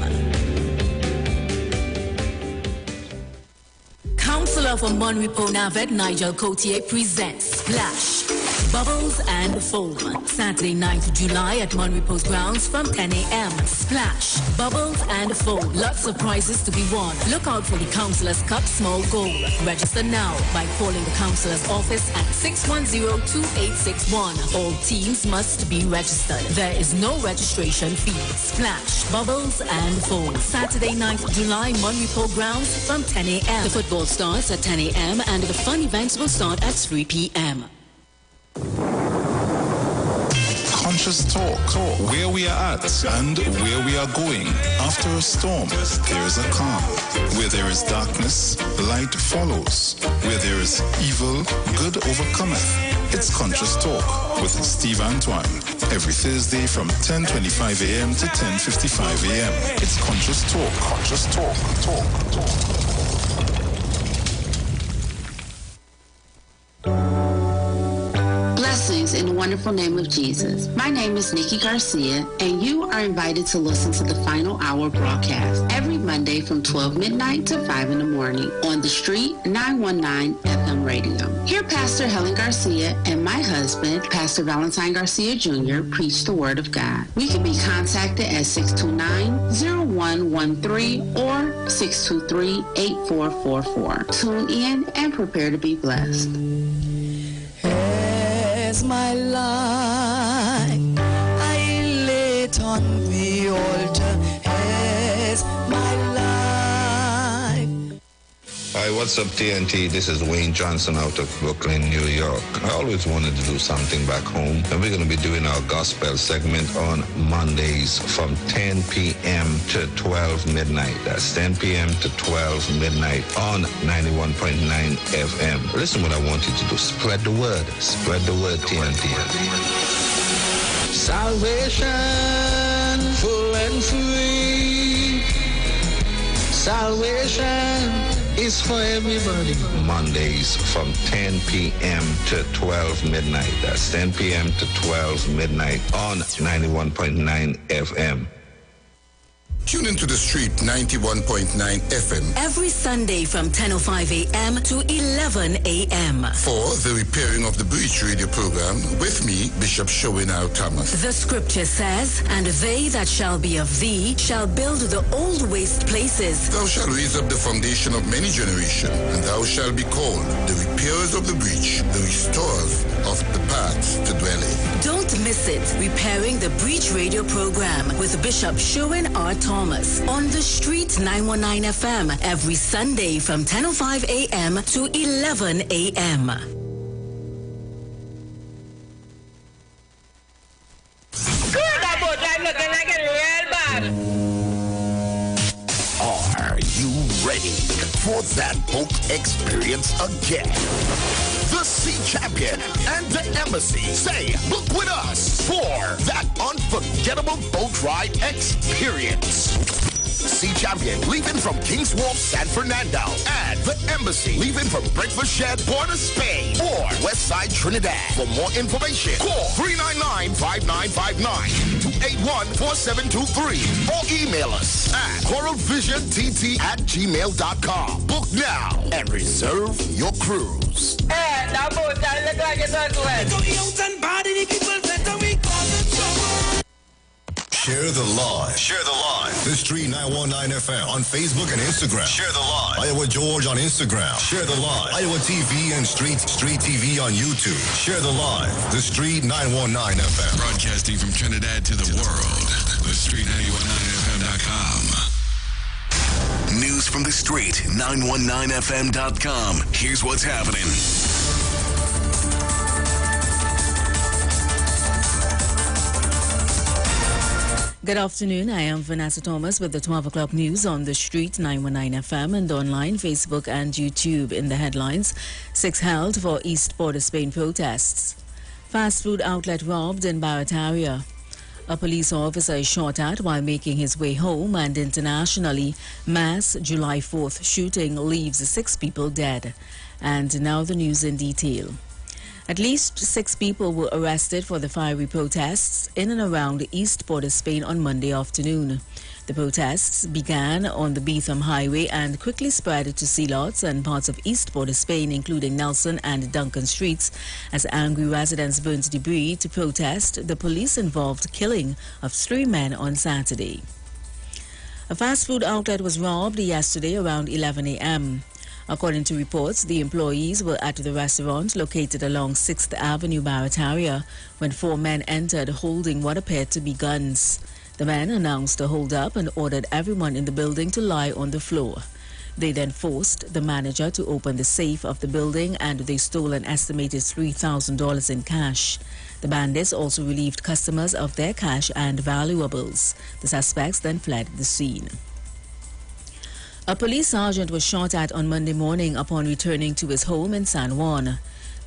Councillor for Monrepo Navet, Nigel Cotier, presents Splash, Bubbles and Foam. Saturday, 9th July at Monrepo's grounds from 10 a.m. Splash, Bubbles and Foam. Lots of prizes to be won. Look out for the Councillor's Cup Small Goal. Register now by calling the Councillor's office at 610-2861. All teams must be registered. There is no registration fee. Splash, Bubbles and Foam. Saturday, 9th July, Monrepo grounds from 10 a.m. The football starts at 10 a.m. and the fun events will start at 3 p.m. Conscious talk, where we are at and where we are going. After a storm, there is a calm. Where there is darkness, light follows. Where there is evil, good overcometh. It's Conscious Talk with Steve Antoine. Every Thursday from 10:25 a.m. to 10:55 a.m. It's Conscious Talk. Conscious Talk. Talk. Blessings in the wonderful name of Jesus. My name is Nikki Garcia, and you are invited to listen to the Final Hour broadcast every Monday from 12 midnight to 5 in the morning on the Street 919 FM radio. Hear Pastor Helen Garcia and my husband, Pastor Valentine Garcia Jr., preach the Word of God. We can be contacted at 629-0113 or 623-8444. Tune in and prepare to be blessed. As my life I lay it on the altar, as my life. Hi, what's up, TNT? This is Wayne Johnson out of Brooklyn, New York. I always wanted to do something back home, and we're going to be doing our gospel segment on Mondays from 10 p.m. to 12 midnight. That's 10 p.m. to 12 midnight on 91.9 FM. Listen what I want you to do. Spread the word. Spread the word, TNT. Salvation, full and free. Salvation is for everybody. Mondays from 10 p.m. to 12 midnight. That's 10 p.m. to 12 midnight on 91.9 FM. Tune into the street 91.9 FM every Sunday from 10:05 a.m. to 11 a.m. for the Repairing of the Breach radio program with me, Bishop Showinau Thomas. The scripture says, "And they that shall be of thee shall build the old waste places. Thou shalt raise up the foundation of many generations, and thou shalt be called the repairers of the breach, the restorers of the paths to dwell in." Don't miss it. Repairing the Breach radio program with Bishop Sherwin R. Thomas on the Street 919 FM every Sunday from 10:05 a.m. to 11 a.m. Good about I'm looking like it real bad. Are you ready for that boat experience again? The Sea Champion and the Embassy say, book with us for that unforgettable boat ride experience. Sea Champion leaving from King's Wharf, San Fernando, and the Embassy leaving from Breakfast Shed, Port of Spain, or Westside Trinidad. For more information, call 399-5959 to 814723 or email us at coralvisiontt@gmail.com. Book now and reserve your cruise. Hey, that boat, I look like it's not wet. Share the live. Share the live. The Street 919 FM on Facebook and Instagram. Share the live. Iowa George on Instagram. Share the live. Iowa TV and Street TV on YouTube. Share the live. The Street 919 FM. Broadcasting from Trinidad to the world. The Street 919FM.com. News from the Street 919FM.com. Here's what's happening. Good afternoon. I am Vanessa Thomas with the 12 o'clock news on the Street 919 FM and online, Facebook and YouTube. In the headlines, 6 held for East Port of Spain protests. Fast food outlet robbed in Barataria. A police officer is shot at while making his way home, and internationally, mass July 4th shooting leaves 6 people dead. And now the news in detail. At least 6 people were arrested for the fiery protests in and around East Port of Spain on Monday afternoon. The protests began on the Beetham Highway and quickly spread to Sealots and parts of East Port of Spain, including Nelson and Duncan Streets, as angry residents burnt debris to protest the police-involved killing of 3 men on Saturday. A fast food outlet was robbed yesterday around 11 a.m. According to reports, the employees were at the restaurant located along 6th Avenue, Barataria, when 4 men entered holding what appeared to be guns. The men announced a hold-up and ordered everyone in the building to lie on the floor. They then forced the manager to open the safe of the building, and they stole an estimated $3,000 in cash. The bandits also relieved customers of their cash and valuables. The suspects then fled the scene. A police sergeant was shot at on Monday morning upon returning to his home in San Juan.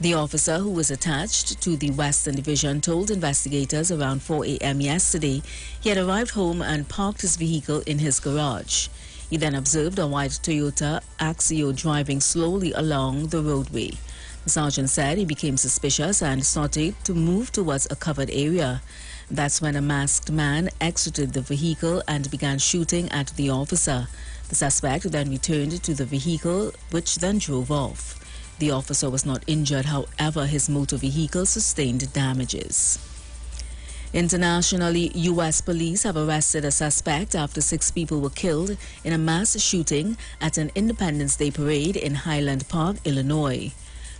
The officer, who was attached to the Western Division, told investigators around 4 a.m. yesterday he had arrived home and parked his vehicle in his garage. He then observed a white Toyota Axio driving slowly along the roadway. The sergeant said he became suspicious and started to move towards a covered area. That's when a masked man exited the vehicle and began shooting at the officer. The suspect then returned to the vehicle, which then drove off. The officer was not injured, however, his motor vehicle sustained damages. Internationally, U.S. police have arrested a suspect after 6 people were killed in a mass shooting at an Independence Day parade in Highland Park, Illinois.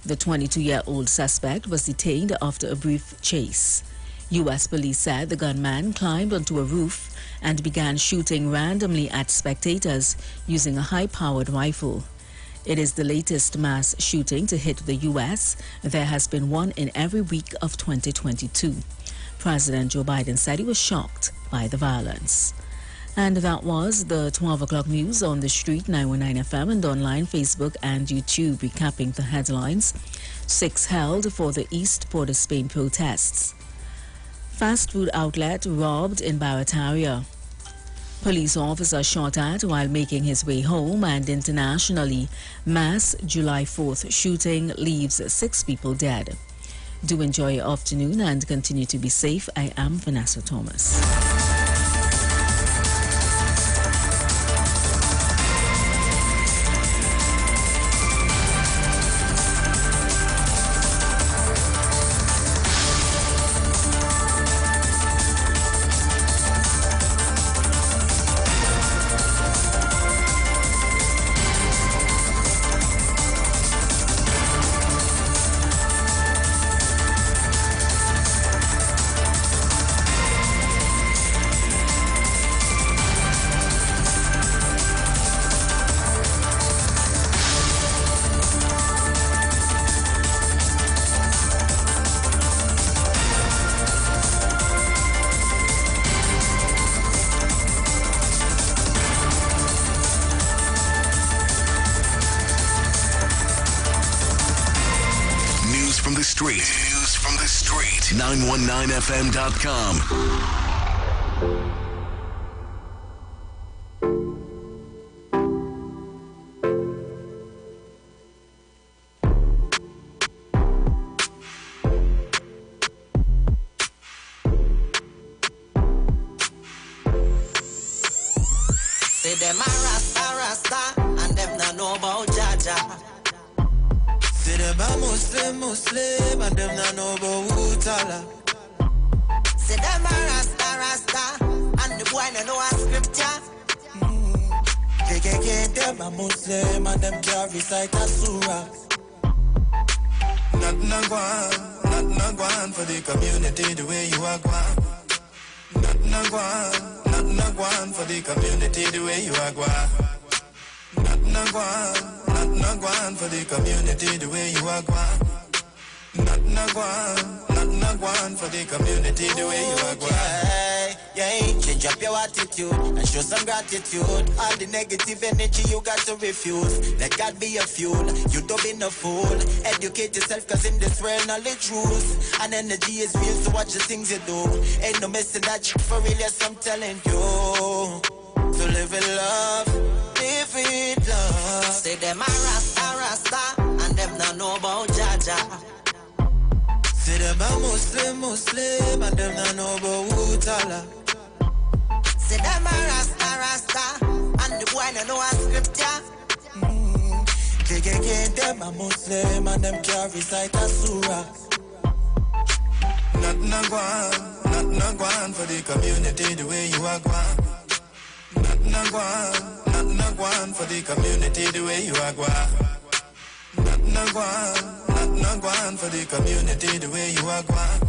The 22-year-old suspect was detained after a brief chase. U.S. police said the gunman climbed onto a roof and began shooting randomly at spectators using a high-powered rifle. It is the latest mass shooting to hit the U.S. There has been one in every week of 2022. President Joe Biden said he was shocked by the violence. And that was the 12 o'clock news on the Street 919 FM and online, Facebook and YouTube. Recapping the headlines, 6 held for the East Port of Spain protests. Fast food outlet robbed in Barataria. Police officer shot at while making his way home, and internationally, mass July 4th shooting leaves 6 people dead. Do enjoy your afternoon and continue to be safe. I am Vanessa Thomas. News from the street. 919fm.com. Say them a rasta, and them not know about Jaja. Say them a Muslim, and them not know about Utala. Say them a rasta, and the boy no know a scripture. Them a Muslim, and them can't recite a surah. Nothing a gwan for the community the way you are gwan. Nothing a gwan for the community the way you are gwan. Nothing a gwan for the community the way you are gwan. Nothing a gwan for the community the way you are gwan. Yeah, change up your attitude and show some gratitude. All the negative energy you got to refuse. Let God be your fuel, you don't be no fool. Educate yourself, cause in this world knowledge rules. And energy is real, so watch the things you do. Ain't no missing that shit for real, yes I'm telling you. So live in love, live with love. Say them a rasta, and them not know about Jaja. Say them a Muslim, and them not know about Utala. Say them a rasta, and the boy no know a scripture. Them a Muslim, and them can't recite a surah. Nothing a gwan for the community the way you are gwan. Nothing a gwan for the community the way you are gwan. Nothing a gwan for the community the way you are gwan.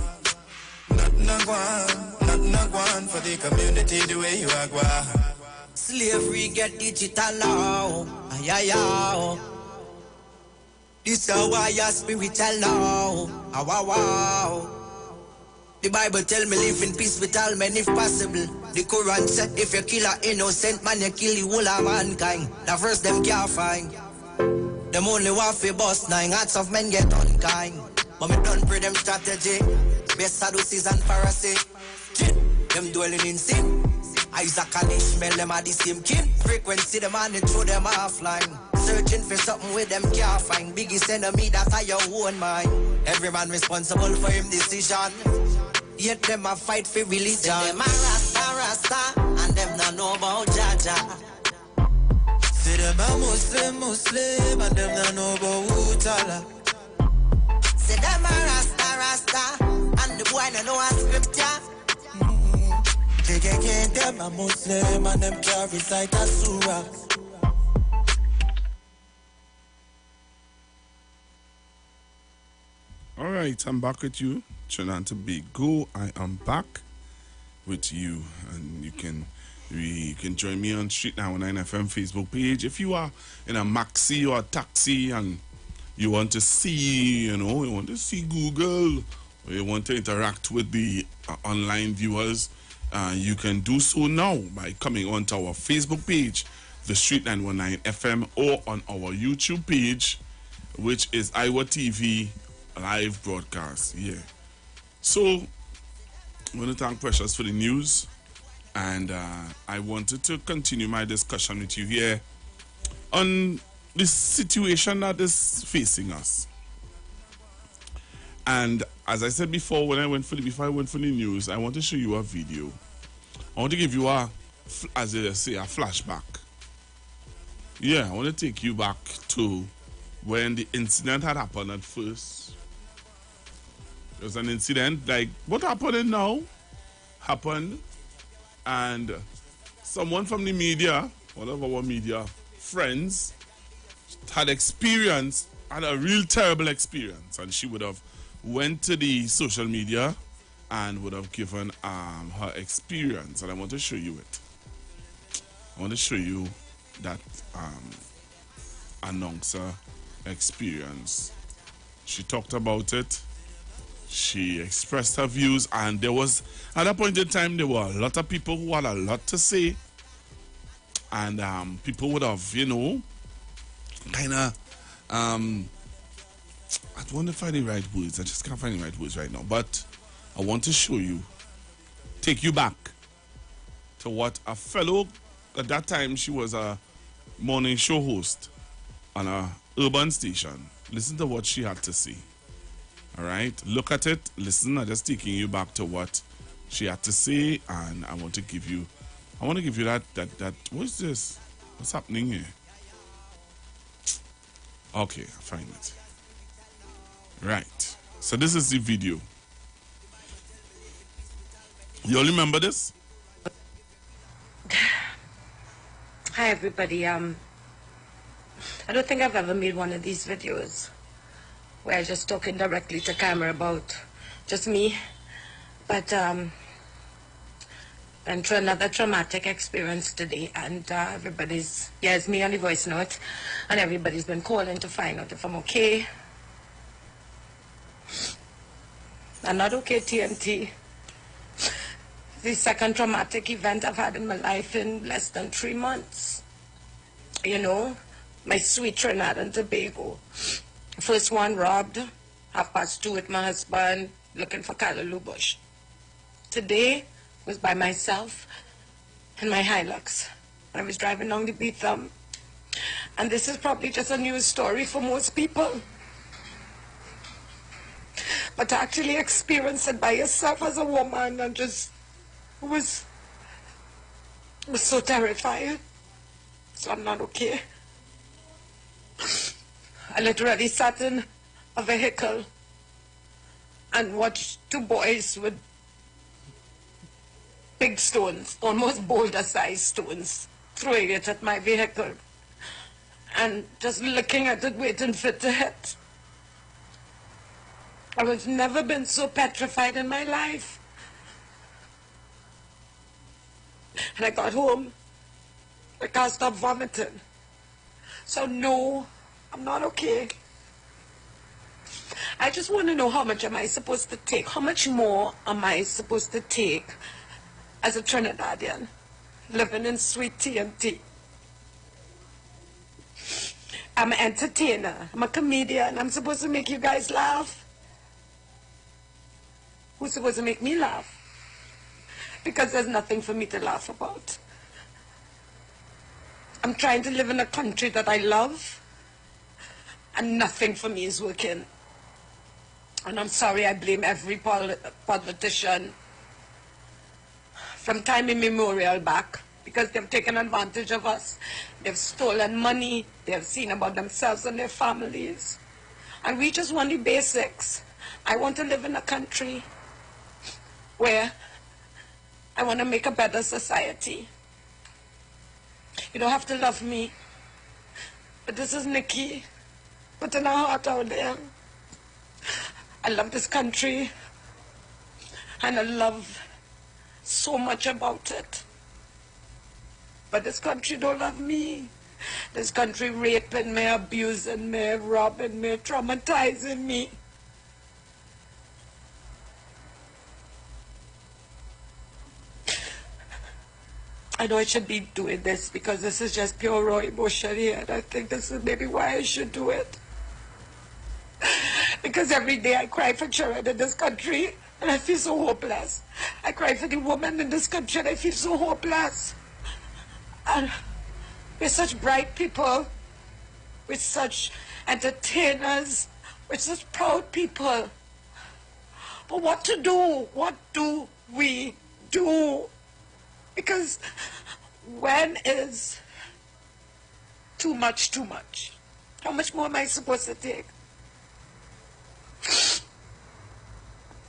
Nothing a gwan for the community the way you are gwan. Slavery get digital now. Ay. This is why your spiritual now. Wow. The Bible tell me live in peace with all men if possible. The Quran said if you kill an innocent man, you kill the whole of mankind. The verse them can't find. Them only want to bust 9 hearts of men get unkind. But me don't pray them strategy. Best Sadducees and Pharisees. Them dwelling in sin. Isaac and Ishmael, them are the same kin. Frequency them and they throw them offline. Searching for something with them can't find. Biggest enemy that are your own mind. Every man responsible for him decision. Yet them a fight for religion. Say them a rasta, and them not know about Jaja. Say them a Muslim, and them not know about Utala. Say them a rasta, and the boy no know a scripture. Them a Muslim, and them can't recite a surah. All right, I'm back with you. Trinanta Go. I am back with you, and you can join me on Street 919 FM Facebook page. If you are in a maxi or a taxi and you want to see, you want to see Google, or you want to interact with the online viewers, you can do so now by coming onto our Facebook page, the Street 919 FM, or on our YouTube page, which is Iwer TV live broadcast. Yeah. So I want to thank Precious for the news. And I wanted to continue my discussion with you here on this situation that is facing us. And as I said before, before I went for the news, I want to show you a video. I want to give you as they say, a flashback. Yeah, I want to take you back to when the incident had happened at first. There was an incident like what happened now happened, and someone from the media, one of our media friends, had a real terrible experience, and she would have went to the social media and would have given her experience, and I want to show you it. I want to show you that announcer experience. She talked about it. She expressed her views, and there was, at that point in time, there were a lot of people who had a lot to say, and people would have, kind of, I want to find the right words. I just can't find the right words right now, but I want to show you, take you back to what a fellow, at that time she was a morning show host on a urban station. Listen to what she had to say. All right, look at it, listen. I'm just taking you back to what she had to say, and I want to give you that what's this? What's happening here? Okay, I find it. Right. So this is the video. You all remember this? Hi everybody. I don't think I've ever made one of these videos where I just talking directly to camera about just me, but went through another traumatic experience today, and it's me on the voice note, and everybody's been calling to find out if I'm okay. I'm not okay, TNT. The second traumatic event I've had in my life in less than 3 months. My sweet Trinidad and Tobago. First one robbed, 2:30 with my husband, looking for Callaloo Bush. Today was by myself in my Hilux. I was driving down the Beetham, and this is probably just a news story for most people. But to actually experience it by yourself as a woman, and just was so terrified. So I'm not okay. I literally sat in a vehicle and watched two boys with big stones, almost boulder-sized stones, throwing it at my vehicle, and just looking at it, waiting for it to hit. I've never been so petrified in my life. And I got home, I can't stop vomiting. So no, I'm not okay. I just want to know, how much am I supposed to take? How much more am I supposed to take as a Trinidadian living in sweet TNT? I'm an entertainer, I'm a comedian, I'm supposed to make you guys laugh. Who's supposed to make me laugh? Because there's nothing for me to laugh about. I'm trying to live in a country that I love, and nothing for me is working. And I'm sorry, I blame every politician from time immemorial back, because they've taken advantage of us. They've stolen money. They've seen about themselves and their families. And we just want the basics. I want to live in a country where I want to make a better society. You don't have to love me, but this is Nikki putting her heart out there. I love this country, and I love so much about it. But this country don't love me. This country raping me, abusing me, robbing me, traumatizing me. I know I should be doing this because this is just pure raw emotion here, and I think this is maybe why I should do it. Because every day I cry for children in this country, and I feel so hopeless. I cry for the women in this country, and I feel so hopeless. And we're such bright people. We're such entertainers. We're such proud people. But what to do? What do we do? Because when is too much too much? How much more am I supposed to take?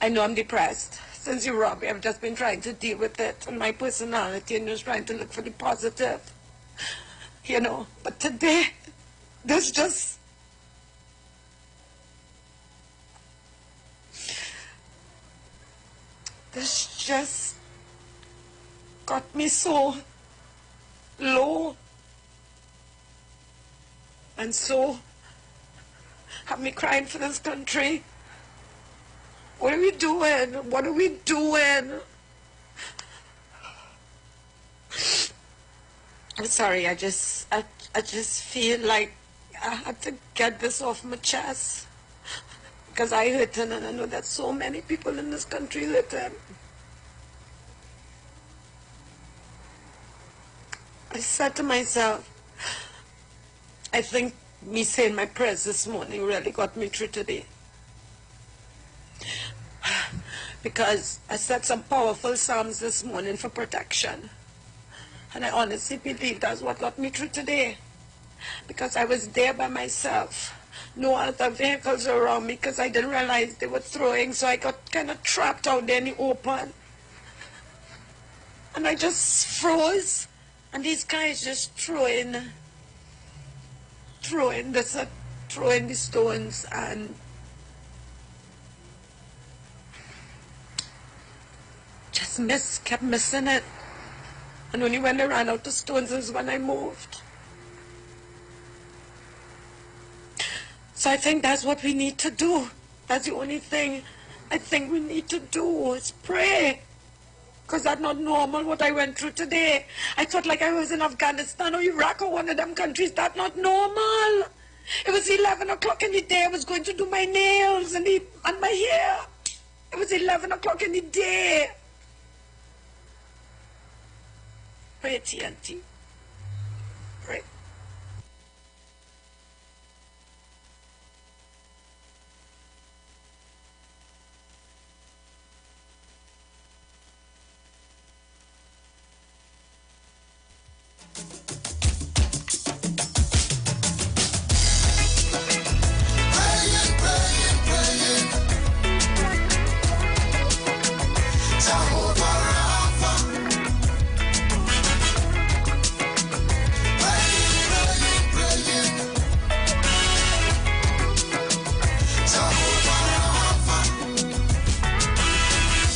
I know I'm depressed. Since you robbed me, I've just been trying to deal with it and my personality and just trying to look for the positive. You know, but today, this just... This just got me so low and so have me crying for this country. What are we doing? What are we doing? I'm sorry, I just feel like I had to get this off my chest. Because I hurt him, and I know that so many people in this country hurt him. I said to myself, I think me saying my prayers this morning really got me through today. Because I said some powerful psalms this morning for protection. And I honestly believe that's what got me through today. Because I was there by myself. No other vehicles around me because I didn't realize they were throwing, so I got kind of trapped out there in the open. And I just froze, and these guys just throwing the stones, and just kept missing it. And only when they ran out of stones is when I moved. So I think that's what we need to do. That's the only thing I think we need to do is pray. Because that's not normal what I went through today. I thought like I was in Afghanistan or Iraq or one of them countries. That's not normal. It was 11 o'clock in the day. I was going to do my nails and my hair. It was 11 o'clock in the day. Pray, TNT. Pray.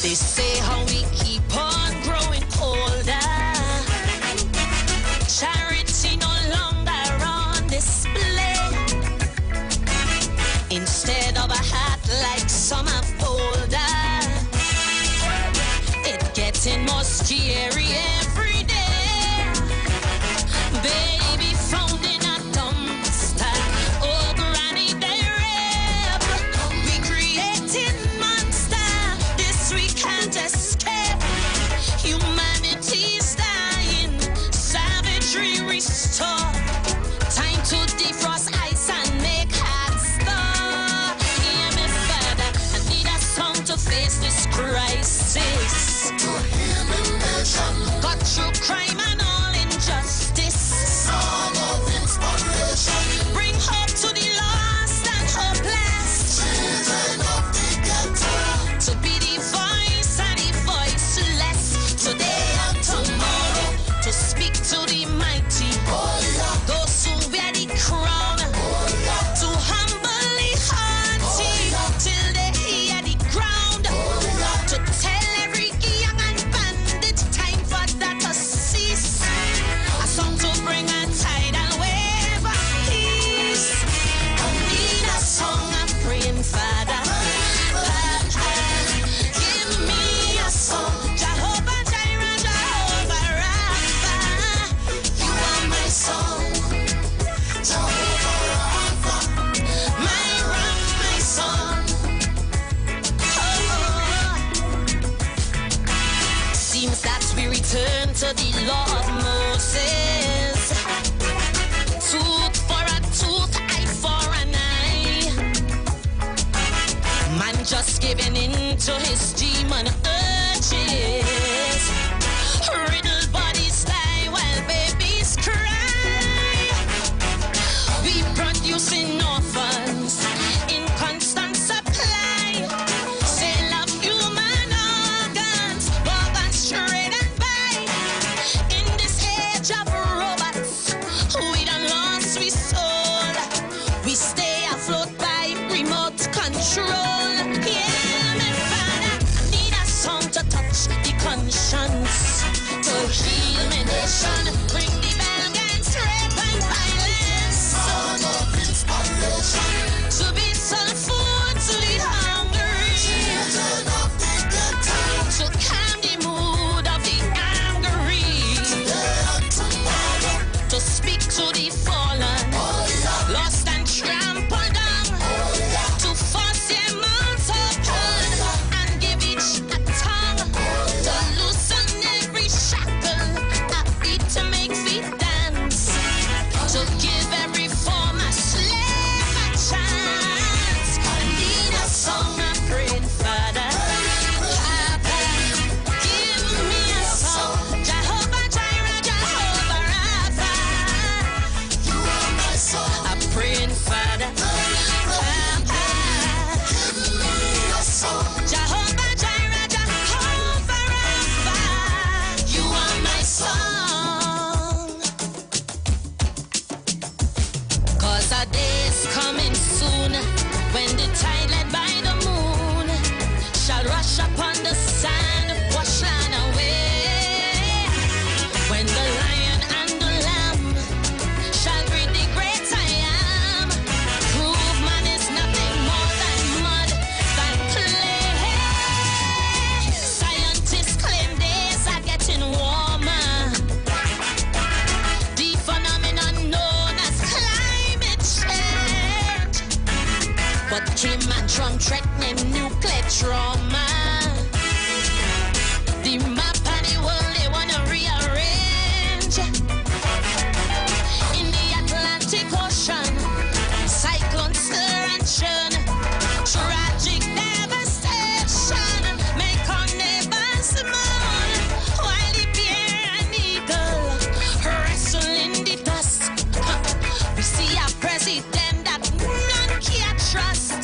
They say how we keep on growing older. Charity no longer on display. Instead of a hat like some have older, it getting more scary every day. Baby found in a dumpster. Oh, granny, they rap. We created monster. This we can't escape. Humanity's dying. Savagery restore. Time to defrost ice and make hearts thaw. Hear me, Father. I need a song to face this crisis. To heal the nation. Got through crime and all injustice. Song of inspiration. Bring hope to the lost and hopeless. Children of the ghetto. To be the voice and the voiceless. Today and tomorrow. To speak to the mighty. his demon urges. Riddle bodies die while babies cry. We producing orphans in constant supply. Sale of human organs, organs trade and buy. In this age of robots, we done lost we soul. We stay afloat by remote control. Yeah, my father, I need a song to touch the conscience, to heal my nation, bring the balance, rape and violence. Song of inspiration, to be some food to the hungry, children of the ghetto, to calm the mood of the angry, today and tomorrow, to speak to the fallen, lost and trampled down, to force their mouths open and give each a tongue, to loosen every shackle, a beat to make feet dance, to give every former slave a chance. I need a song of praying, Father. Papa, give me a song. Jehovah Jireh, Jehovah Rapha, you are my song. I'm praying, Father. Papa, give me a song. Jehovah Jireh, Jehovah Rapha, you are my song. 'Cause our day is coming soon, when the tide led by the moon shall rush upon the sand, wash land away. When the lion and the lamb shall breed the great I am, prove man is nothing more than mud, than clay. Scientists claim days are getting warmer. The phenomenon known as climate change. But Kim and Trump threatening nuclear trauma. The map of the world they wanna rearrange. In the Atlantic Ocean, cyclones stir and churn. Tragic devastation make our neighbors mourn, while the bear and eagle wrestle in the dust. We see a president that none can trust.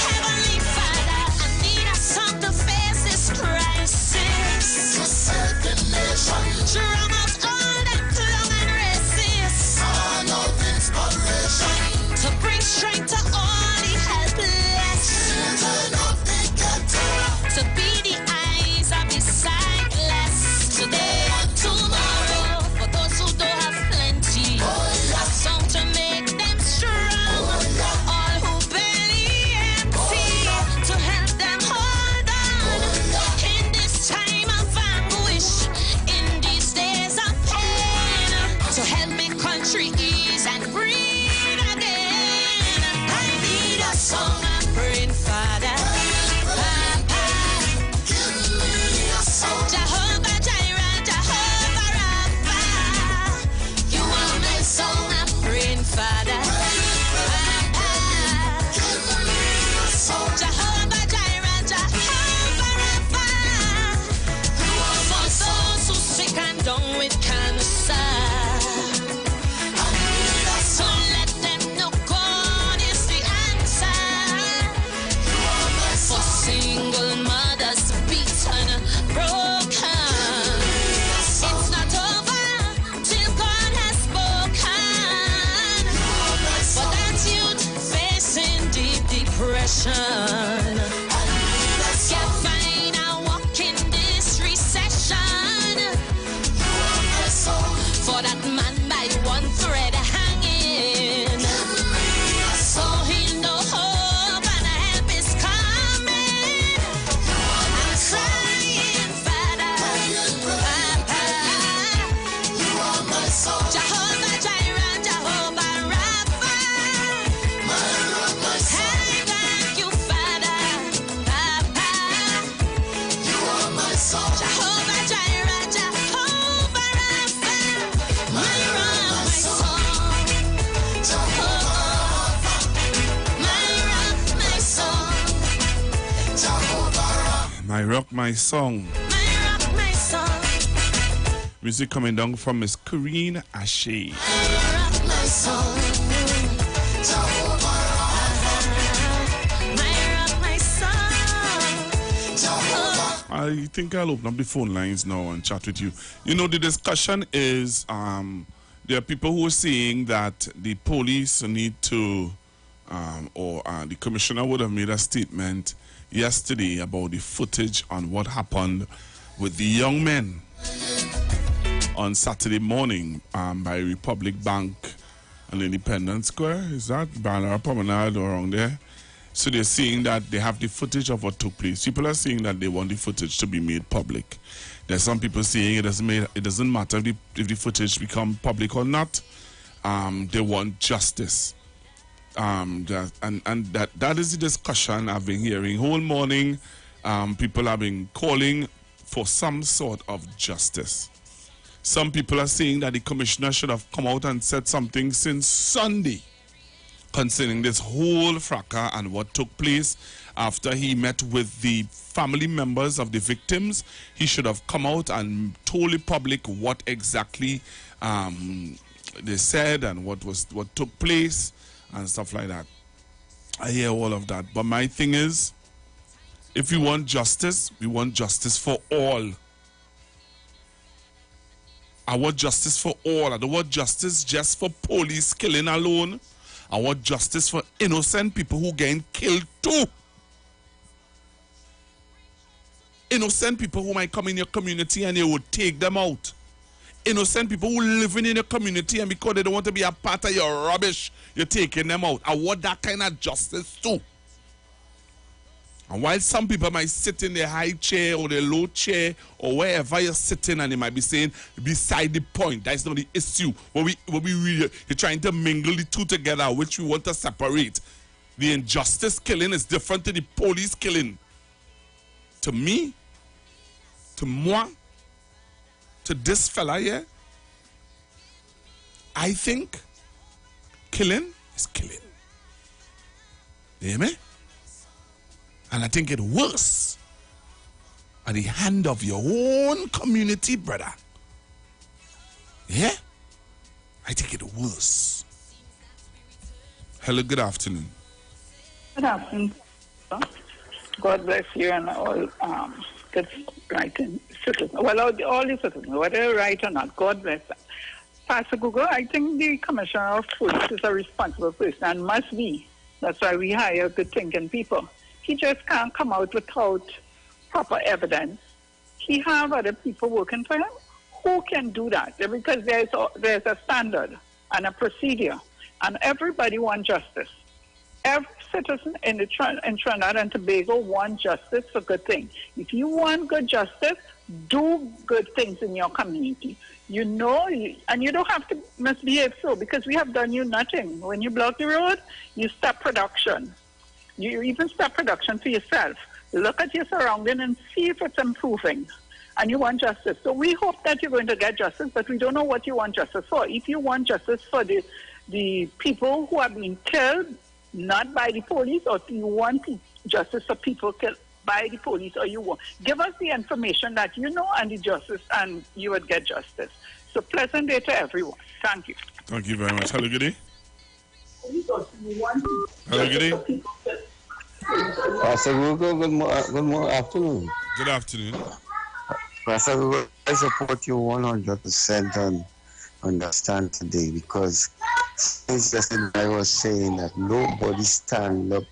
Heavenly Father, I need a song to face this crisis, to save the nation, drown out all that clung and resist. Song of inspiration, to bring strength to all the helpless, children of the ghetto, to be the eyes of the sightless, today and tomorrow, for those who don't have plenty, a song to make them strong, all who belly empty, to help them hold on, in this time of anguish, in these days of pain, to help my country ease and breathe again. I need a song I'm praying, Father. Papa, give me a song. Jehovah Jireh, Jehovah Rapha, you are my song I'm praying, Father. Papa, give me a song. Jehovah Jireh, Jehovah Rapha, you are for those who sick and down with cancer. So let them know God is the answer. For single mothers beaten, broken, it's not over till God has spoken. For that youth facing deep depression, can't find a walk in this recession. For that man by one thread hanging, so he know hope and help is coming. I'm crying, Father, Papa, you are my soul. Jehovah Jireh, Jehovah Rapha, I thank you, Father. My Rock, My Song. My rock, my song. Music coming down from Miss Karine Ashe. My rock, my song. My rock, my song. I think I'll open up the phone lines now and chat with you. You know, the discussion is there are people who are saying that the police need to, the commissioner would have made a statement yesterday about the footage on what happened with the young men on Saturday morning by Republic Bank and Independence Square. Is that Banner Promenade or around there? So they're saying that they have the footage of what took place. People are saying that they want the footage to be made public. There's some people saying it doesn't matter if the footage become public or not. They want justice. That is the discussion I've been hearing whole morning. People have been calling for some sort of justice. Some people are saying that the commissioner should have come out and said something since Sunday concerning this whole fracas and what took place after he met with the family members of the victims. He should have come out and told the public what exactly they said and what took place and stuff like that. I hear all of that. But my thing is, if we want justice for all. I want justice for all. I don't want justice just for police killing alone. I want justice for innocent people who getting killed too. Innocent people who might come in your community and they would take them out. Innocent people who living in your community and because they don't want to be a part of your rubbish, you're taking them out. I want that kind of justice too. And while some people might sit in the high chair or the low chair or wherever you're sitting and they might be saying, beside the point, that's not the issue. You're trying to mingle the two together, which we want to separate. The injustice killing is different to the police killing. To me, to moi, to this fella here, I think killing is killing. You hear me? And I think it worse at the hand of your own community, brother. Yeah? I think it worse. Hello, good afternoon. Good afternoon. God bless you and all good writing citizens. Well, all the citizens, whether they're right or not, God bless them. Pastor Google, I think the Commissioner of Police is a responsible person and must be. That's why we hire good thinking people. He just can't come out without proper evidence. He have other people working for him who can do that because there's a standard and a procedure, and everybody wants justice. Every citizen in Trinidad and Tobago wants justice for good things. If you want good justice, do good things in your community. You know, and you don't have to misbehave so because we have done you nothing. When you block the road, you stop production. You even stop production for yourself. Look at your surrounding and see if it's improving. And you want justice. So we hope that you're going to get justice, but we don't know what you want justice for. If you want justice for the people who are being killed, not by the police, or you want justice for people killed by the police, or you want, give us the information that you know and the justice, and you would get justice. So pleasant day to everyone. Thank you. Thank you very much. Hello, good day. Hello, good day. Pastor Google, good afternoon. Good afternoon. Pastor Google, I support you 100% and understand today because since just I was saying that nobody stand up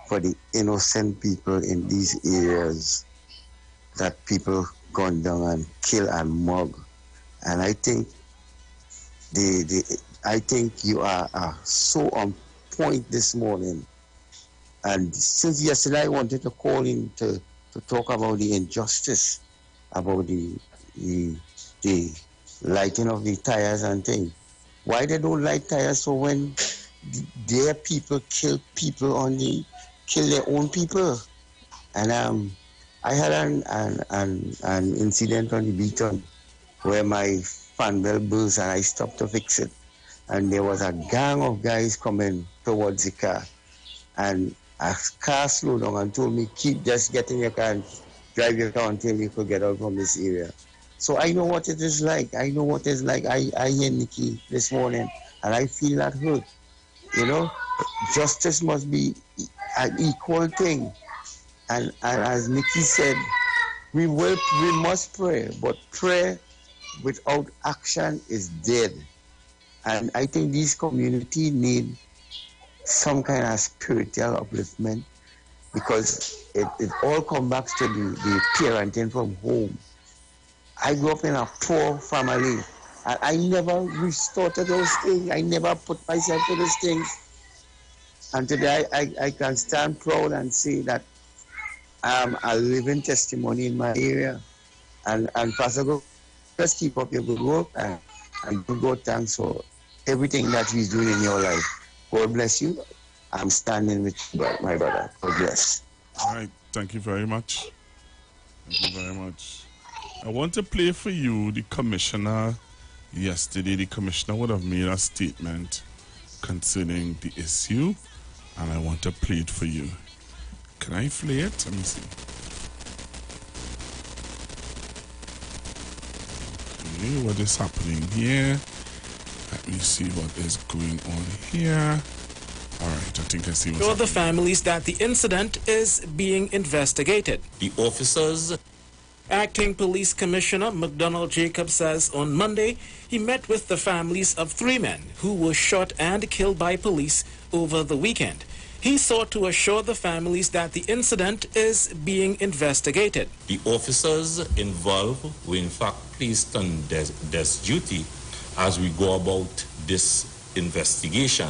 for the innocent people in these areas that people gone down and kill and mug. And I think I think you are so on point this morning. And since yesterday I wanted to call in to talk about the injustice, about the lighting of the tires and things. Why they don't light tires? So when their people kill people kill their own people. And I had an incident on the Beaton where my fan bell burst and I stopped to fix it. And there was a gang of guys coming towards the car. And a car slowed down and told me, just get in your car and drive your car until you could get out from this area. So I know what it is like. I know what it's like. I hear Nikki this morning, and I feel that hurt. You know, justice must be an equal thing. And as Nikki said, we must pray, but prayer without action is dead. And I think these communities need some kind of spiritual upliftment, because it all comes back to the parenting from home. I grew up in a poor family. I never restored to those things. I never put myself to those things. And today I can stand proud and say that I'm a living testimony in my area. And Pastor God, just keep up your good work, and give God thanks for everything that He's doing in your life. God bless you. I'm standing with you, my brother. God bless. All right. Thank you very much. Thank you very much. I want to play for you the commissioner. Yesterday, the commissioner would have made a statement concerning the issue, and I want to play it for you. Can I play it? Let me see. Okay, what is happening here? Let me see what is going on here. All right, I think I see what's happening. The families that the incident is being investigated. The officers. Acting Police Commissioner McDonald Jacob says on Monday he met with the families of 3 men who were shot and killed by police over the weekend. He sought to assure the families that the incident is being investigated. The officers involved were in fact placed on desk duty as we go about this investigation.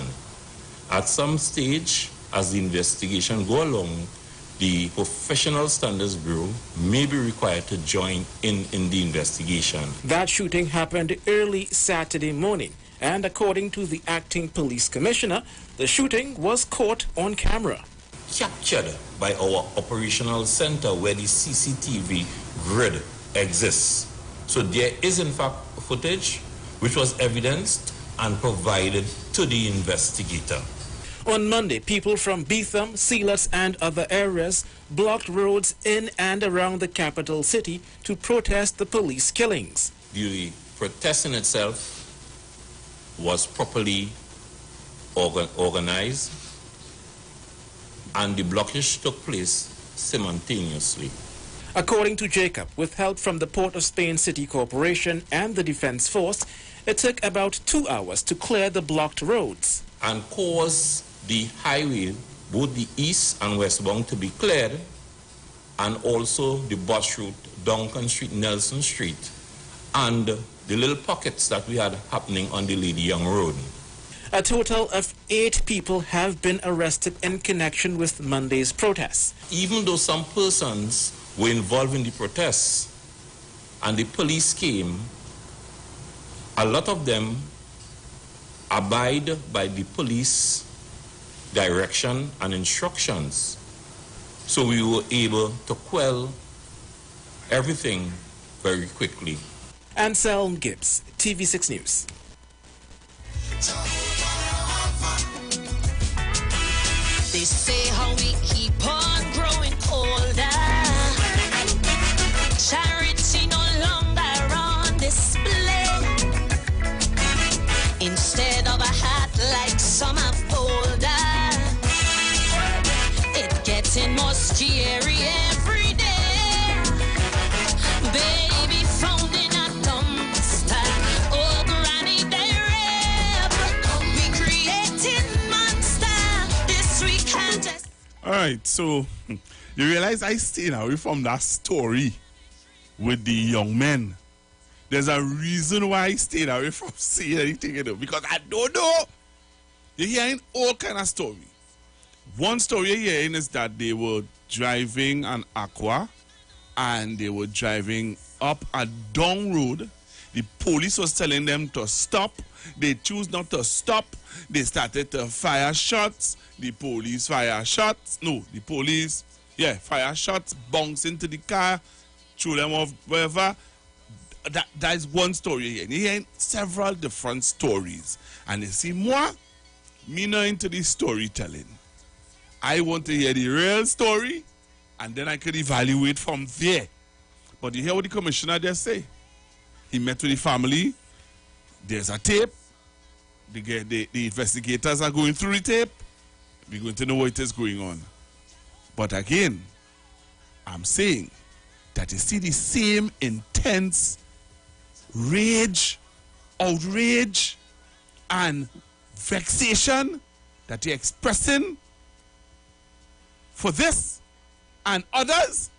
At some stage, as the investigation go along, the Professional Standards Bureau may be required to join in the investigation. That shooting happened early Saturday morning, and according to the acting police commissioner, the shooting was caught on camera. Captured by our operational center where the CCTV grid exists. So there is in fact footage which was evidenced and provided to the investigator. On Monday, people from Beetham, Sealers, and other areas blocked roads in and around the capital city to protest the police killings. The protest in itself was properly organized, and the blockage took place simultaneously. According to Jacob, with help from the Port of Spain City Corporation and the Defense Force, it took about 2 hours to clear the blocked roads. And cause the highway, both the east and westbound, to be cleared, and also the bus route, Duncan Street, Nelson Street, and the little pockets that we had happening on the Lady Young Road. A total of 8 people have been arrested in connection with Monday's protests. Even though some persons were involved in the protests and the police came, a lot of them abide by the police direction and instructions. So we were able to quell everything very quickly. Anselm Gibbs, TV6 News. They say how we keep on growing older. Charity no longer on display. Instead of a hat like summer folder, it getting more scary every day. Baby found in a dumpster. Oh, granny, they rap. We creating monster. This we can't just. All right, so you realize I stayed away from that story with the young men. There's a reason why I stayed away from saying anything, you know, because I don't know. You're hearing all kind of story. One story you're hearing is that they were driving an Aqua and they were driving up a down road. The police was telling them to stop. They choose not to stop. They started to fire shots. The police fire shots. No, the police, fire shots, bounce into the car, threw them off, wherever. That is one story here. You're hearing several different stories. And you see, me not into the storytelling. I want to hear the real story and then I could evaluate from there. But you hear what the commissioner there say? He met with the family. There's a tape. The investigators are going through the tape. We're going to know what is going on. But again, I'm saying that you see the same intense rage, outrage, and vexation that you're expressing for this and others.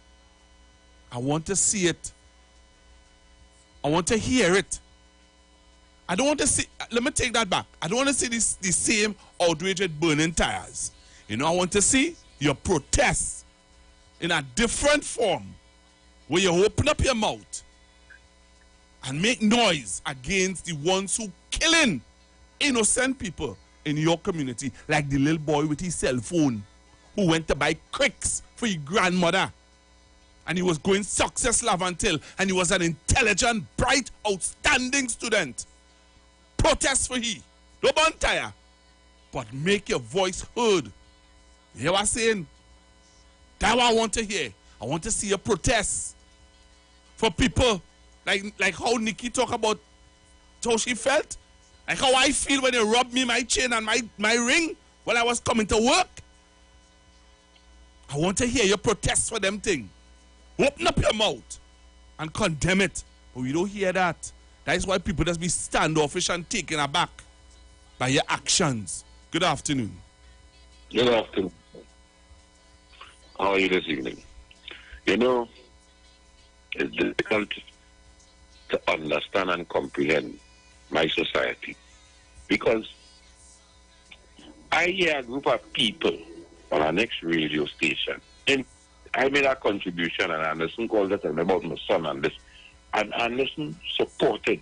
I want to see it. I want to hear it. I don't want to see, let me take that back. I don't want to see the same outrage with burning tires. You know, I want to see your protest in a different form where you open up your mouth and make noise against the ones who killing innocent people in your community, like the little boy with his cell phone who went to buy cricks for his grandmother. And he was going success Lavantil, and he was an intelligent, bright, outstanding student. Protest for he. Don't burn tire, but make your voice heard. You hear what I'm saying? That's what I want to hear. I want to see a protest for people like how Nikki talk about how she felt, like how I feel when they robbed me my chain and my ring when I was coming to work. I want to hear your protest for them thing. Open up your mouth and condemn it, but we don't hear that. That is why people just be standoffish and taken aback by your actions. Good afternoon. Good afternoon. How are you this evening? You know, it's difficult to understand and comprehend my society because I hear a group of people on our next radio station, and I made a contribution, and Anderson called it about my son and this, and Anderson supported.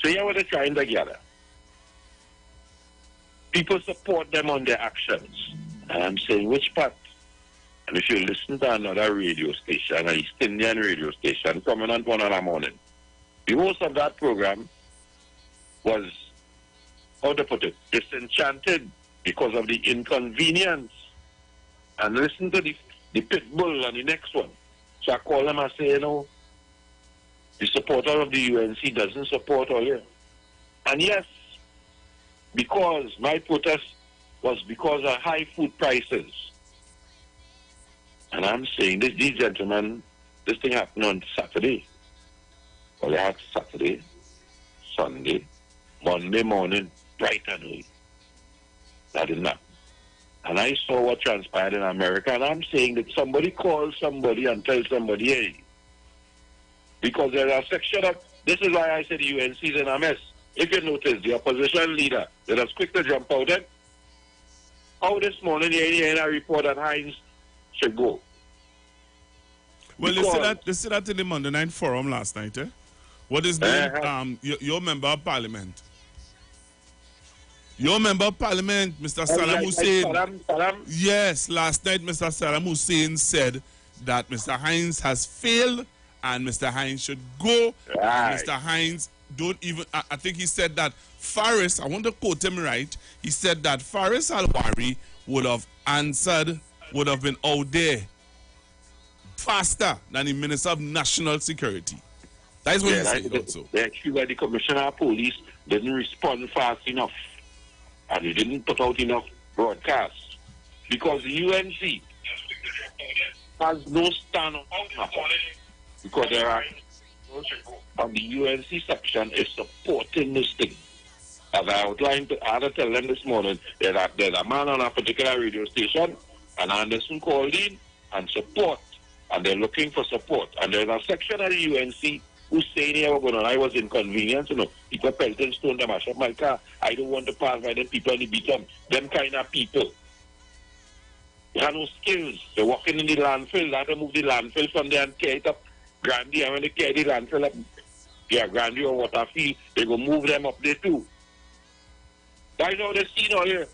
So here what they're trying together. People support them on their actions, and I'm saying which part. And if you listen to another radio station, an East Indian radio station, coming on 1 in the morning, the host of that program was, how to put it, disenchanted because of the inconvenience. And listen to the pit bull and the next one. So I call them and say, you know, the supporter of the UNC doesn't support all here. And yes, because my protest was because of high food prices. And I'm saying this, these gentlemen, this thing happened on Saturday. Well, they had Saturday, Sunday, Monday morning, bright and early. That didn't happen. And I saw what transpired in America, and I'm saying that somebody call somebody and tell somebody, hey, because there's a section of, this is why I said the UNC is in a mess. If you notice, the opposition leader, that was quick to jump out then. How this morning you hear a report that Hines should go? Well, they said that in the Monday Night Forum last night, eh? What is the, your member of parliament? Your member of parliament, Mr. Saddam Hussein. Yes, last night Mr. Saddam Hussein said that Mr. Hines has failed and Mr. Hines should go. Right. Mr. Hines don't even, I think he said that Faris, I want to quote him right, he said that Faris Alwari would have answered, would have been out there faster than the Minister of National Security. That is what he said also. They accused that the Commissioner of Police didn't respond fast enough. And he didn't put out enough broadcasts. Because the UNC has no stand on matter. Because there are, on the UNC section is supporting this thing. As I outlined, I had to tell them this morning, there's a man on a particular radio station, and Anderson called in and support. And they're looking for support. And there's a section of the UNC who's saying here we're going on. I was inconvenienced, you know. People pelting stone to mash up my car. I don't want to pass by them people in the beat them kind of people. They have no skills. They're walking in the landfill. They have to move the landfill from there and carry it up Grandy. And when they carry the landfill up, Grandy or Waterfield, they go move them up there too. That's how they see now here.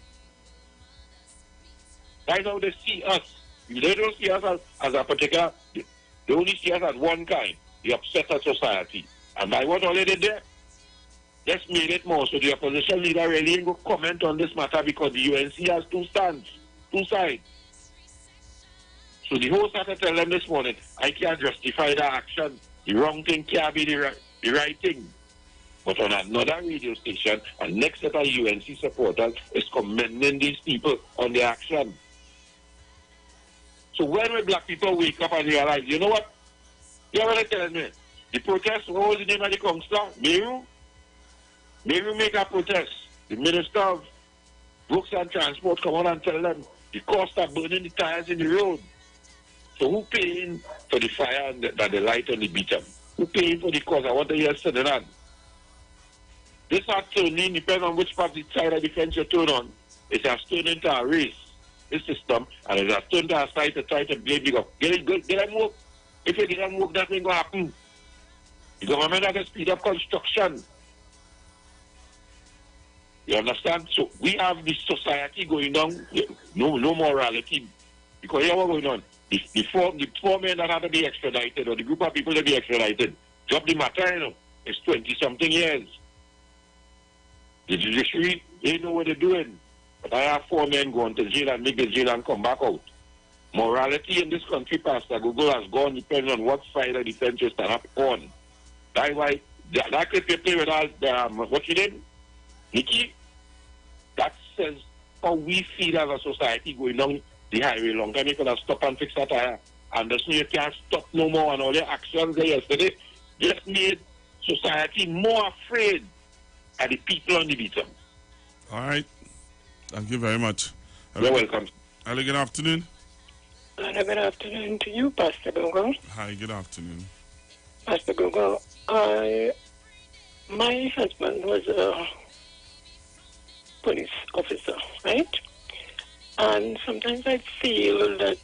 That's how they see us. They don't see us as a particular, they only see us as one kind, the upsetter society. And by what all they did there, just made it more. So the opposition leader really ain't going to comment on this matter because the UNC has two stands, two sides. So the host had to tell them this morning, I can't justify the action. The wrong thing can't be the right thing. But on another radio station, a next set of UNC supporters is commending these people on the action. So when we black people wake up and realize, you know what? You already telling me. The protest, what was the name of the councillor? Meru? Meru make a protest. The Minister of Works and Transport come on and tell them the cost of burning the tires in the road. So who paying for the fire that they light on the beach? Who paying for the cost? I want to hear something on. This has turned in, depending on which part of the side of the fence you turn on. It has turned into a race, this system, and it has turned to a side to try to blame the government. Get them work. If you get them work, that ain't going to happen. The government has to speed up construction. You understand? So we have this society going on, no morality. Because here what's going on? The four men that have to be extradited, or the group of people that be extradited, drop the matter, you know. It's 20-something years. The judiciary, they know what they're doing. But I have 4 men going to jail and make the jail and come back out. Morality in this country, Pastor Google, has gone depending on what side of the fence you stand up on. That's why that clip you play with all, what's your name? Nikki? That says how we feel as a society going down the highway. Long time you could have stopped and fixed that tire. And that's why you can't stop no more. And all your actions there yesterday just made society more afraid of the people on the beach. All right. Thank you very much. You're welcome. Hello, good afternoon. Hello, good afternoon to you, Pastor Google. Hi, good afternoon. Pastor Google, my husband was a police officer, right? And sometimes I feel that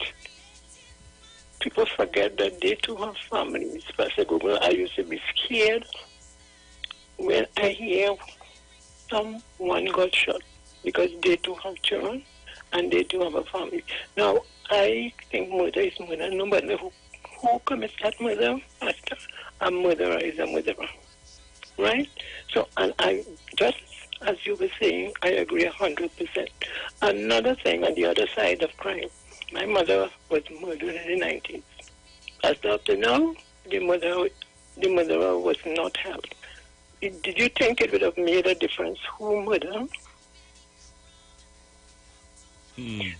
people forget that they too have families. Pastor Google, I used to be scared when I hear someone got shot because they too have children and they too have a family. Now, I think murder is murder. No matter who commits that murder, Pastor, a murderer is a murderer. Right? So, and I just as you were saying, I agree 100%. Another thing on the other side of crime, my mother was murdered in the 90s. As up to now, the murderer was not held. Did you think it would have made a difference who murdered him?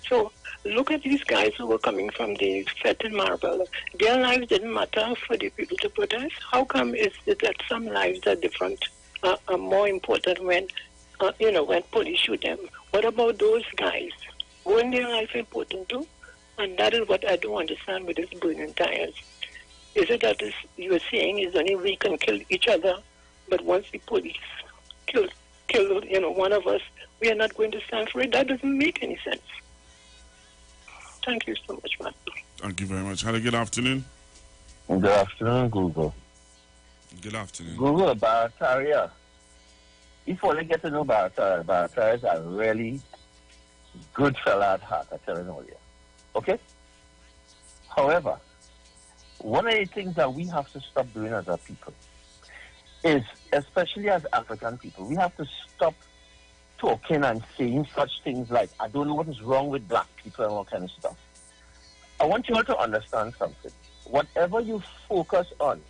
So look at these guys who were coming from the Fete in Marble. Their lives didn't matter for the people to protest. How come is it that some lives are different, are more important when police shoot them? What about those guys? Weren't their life important too? And that is what I don't understand with this burning tires. Is it that you are saying is only we can kill each other, but once the police kill one of us, we are not going to stand for it? That doesn't make any sense. Thank you so much, Master. Thank you very much. Have a good afternoon. Good afternoon, Google. Good afternoon. Google, Barataria. If you get to know Barataria is a really good fella at heart, I'm telling you. Okay? However, one of the things that we have to stop doing as a people is, especially as African people, we have to stop talking and saying such things like, I don't know what is wrong with black people and all kind of stuff. I want you all to understand something. Whatever you focus on,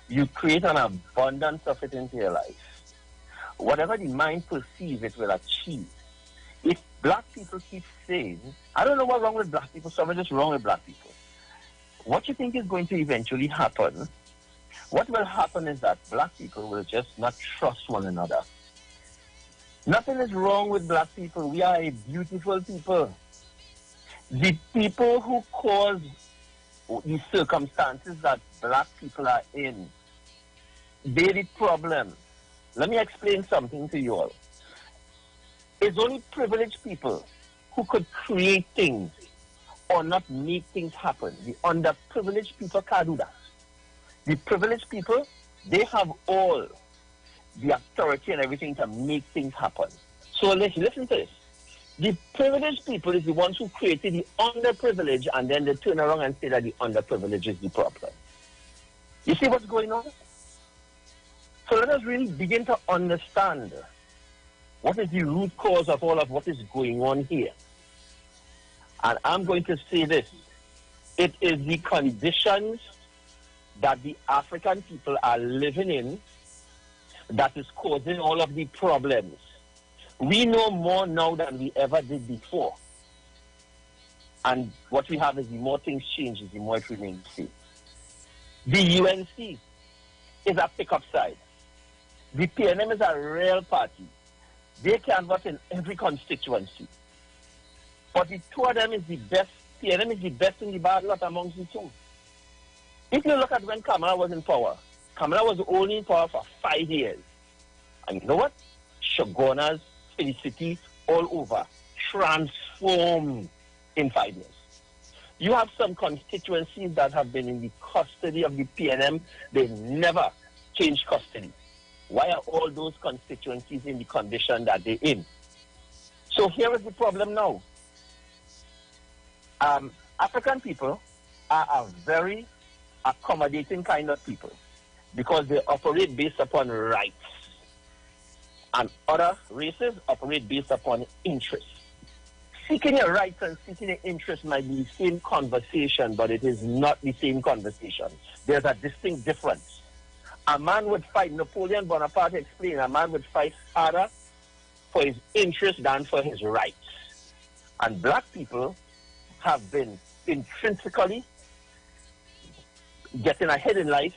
you create an abundance of it into your life. Whatever the mind perceives, it will achieve. If black people keep saying, I don't know what's wrong with black people, something is wrong with black people. What you think is going to eventually happen, what will happen is that black people will just not trust one another. Nothing is wrong with black people. We are a beautiful people. The people who cause the circumstances that black people are in, they're the problem. Let me explain something to you all. It's only privileged people who could create things or not make things happen. The underprivileged people can't do that. The privileged people, they have all the authority and everything to make things happen. So listen to this. The privileged people is the ones who created the underprivileged, and then they turn around and say that the underprivileged is the problem. You see what's going on? So let us really begin to understand what is the root cause of all of what is going on here. And I'm going to say this. It is the conditions that the African people are living in that is causing all of the problems. We know more now than we ever did before. And what we have is the more things change, the more it remains the same. The UNC is a pickup side. The PNM is a real party. They canvass in every constituency. But the two of them is the best. PNM is the best in the bad lot amongst the two. If you look at when Kamala was in power, Kamala was only in power for 5 years. And you know what? Shogunas, Felicity, all over, transformed in 5 years. You have some constituencies that have been in the custody of the PNM. They never changed custody. Why are all those constituencies in the condition that they're in? So here is the problem now. African people are a very accommodating kind of people because they operate based upon rights. And other races operate based upon interests. Seeking your rights and seeking your interests might be the same conversation, but it is not the same conversation. There's a distinct difference. A man would fight, Napoleon Bonaparte explained, a man would fight harder for his interests than for his rights. And black people have been intrinsically getting ahead in life,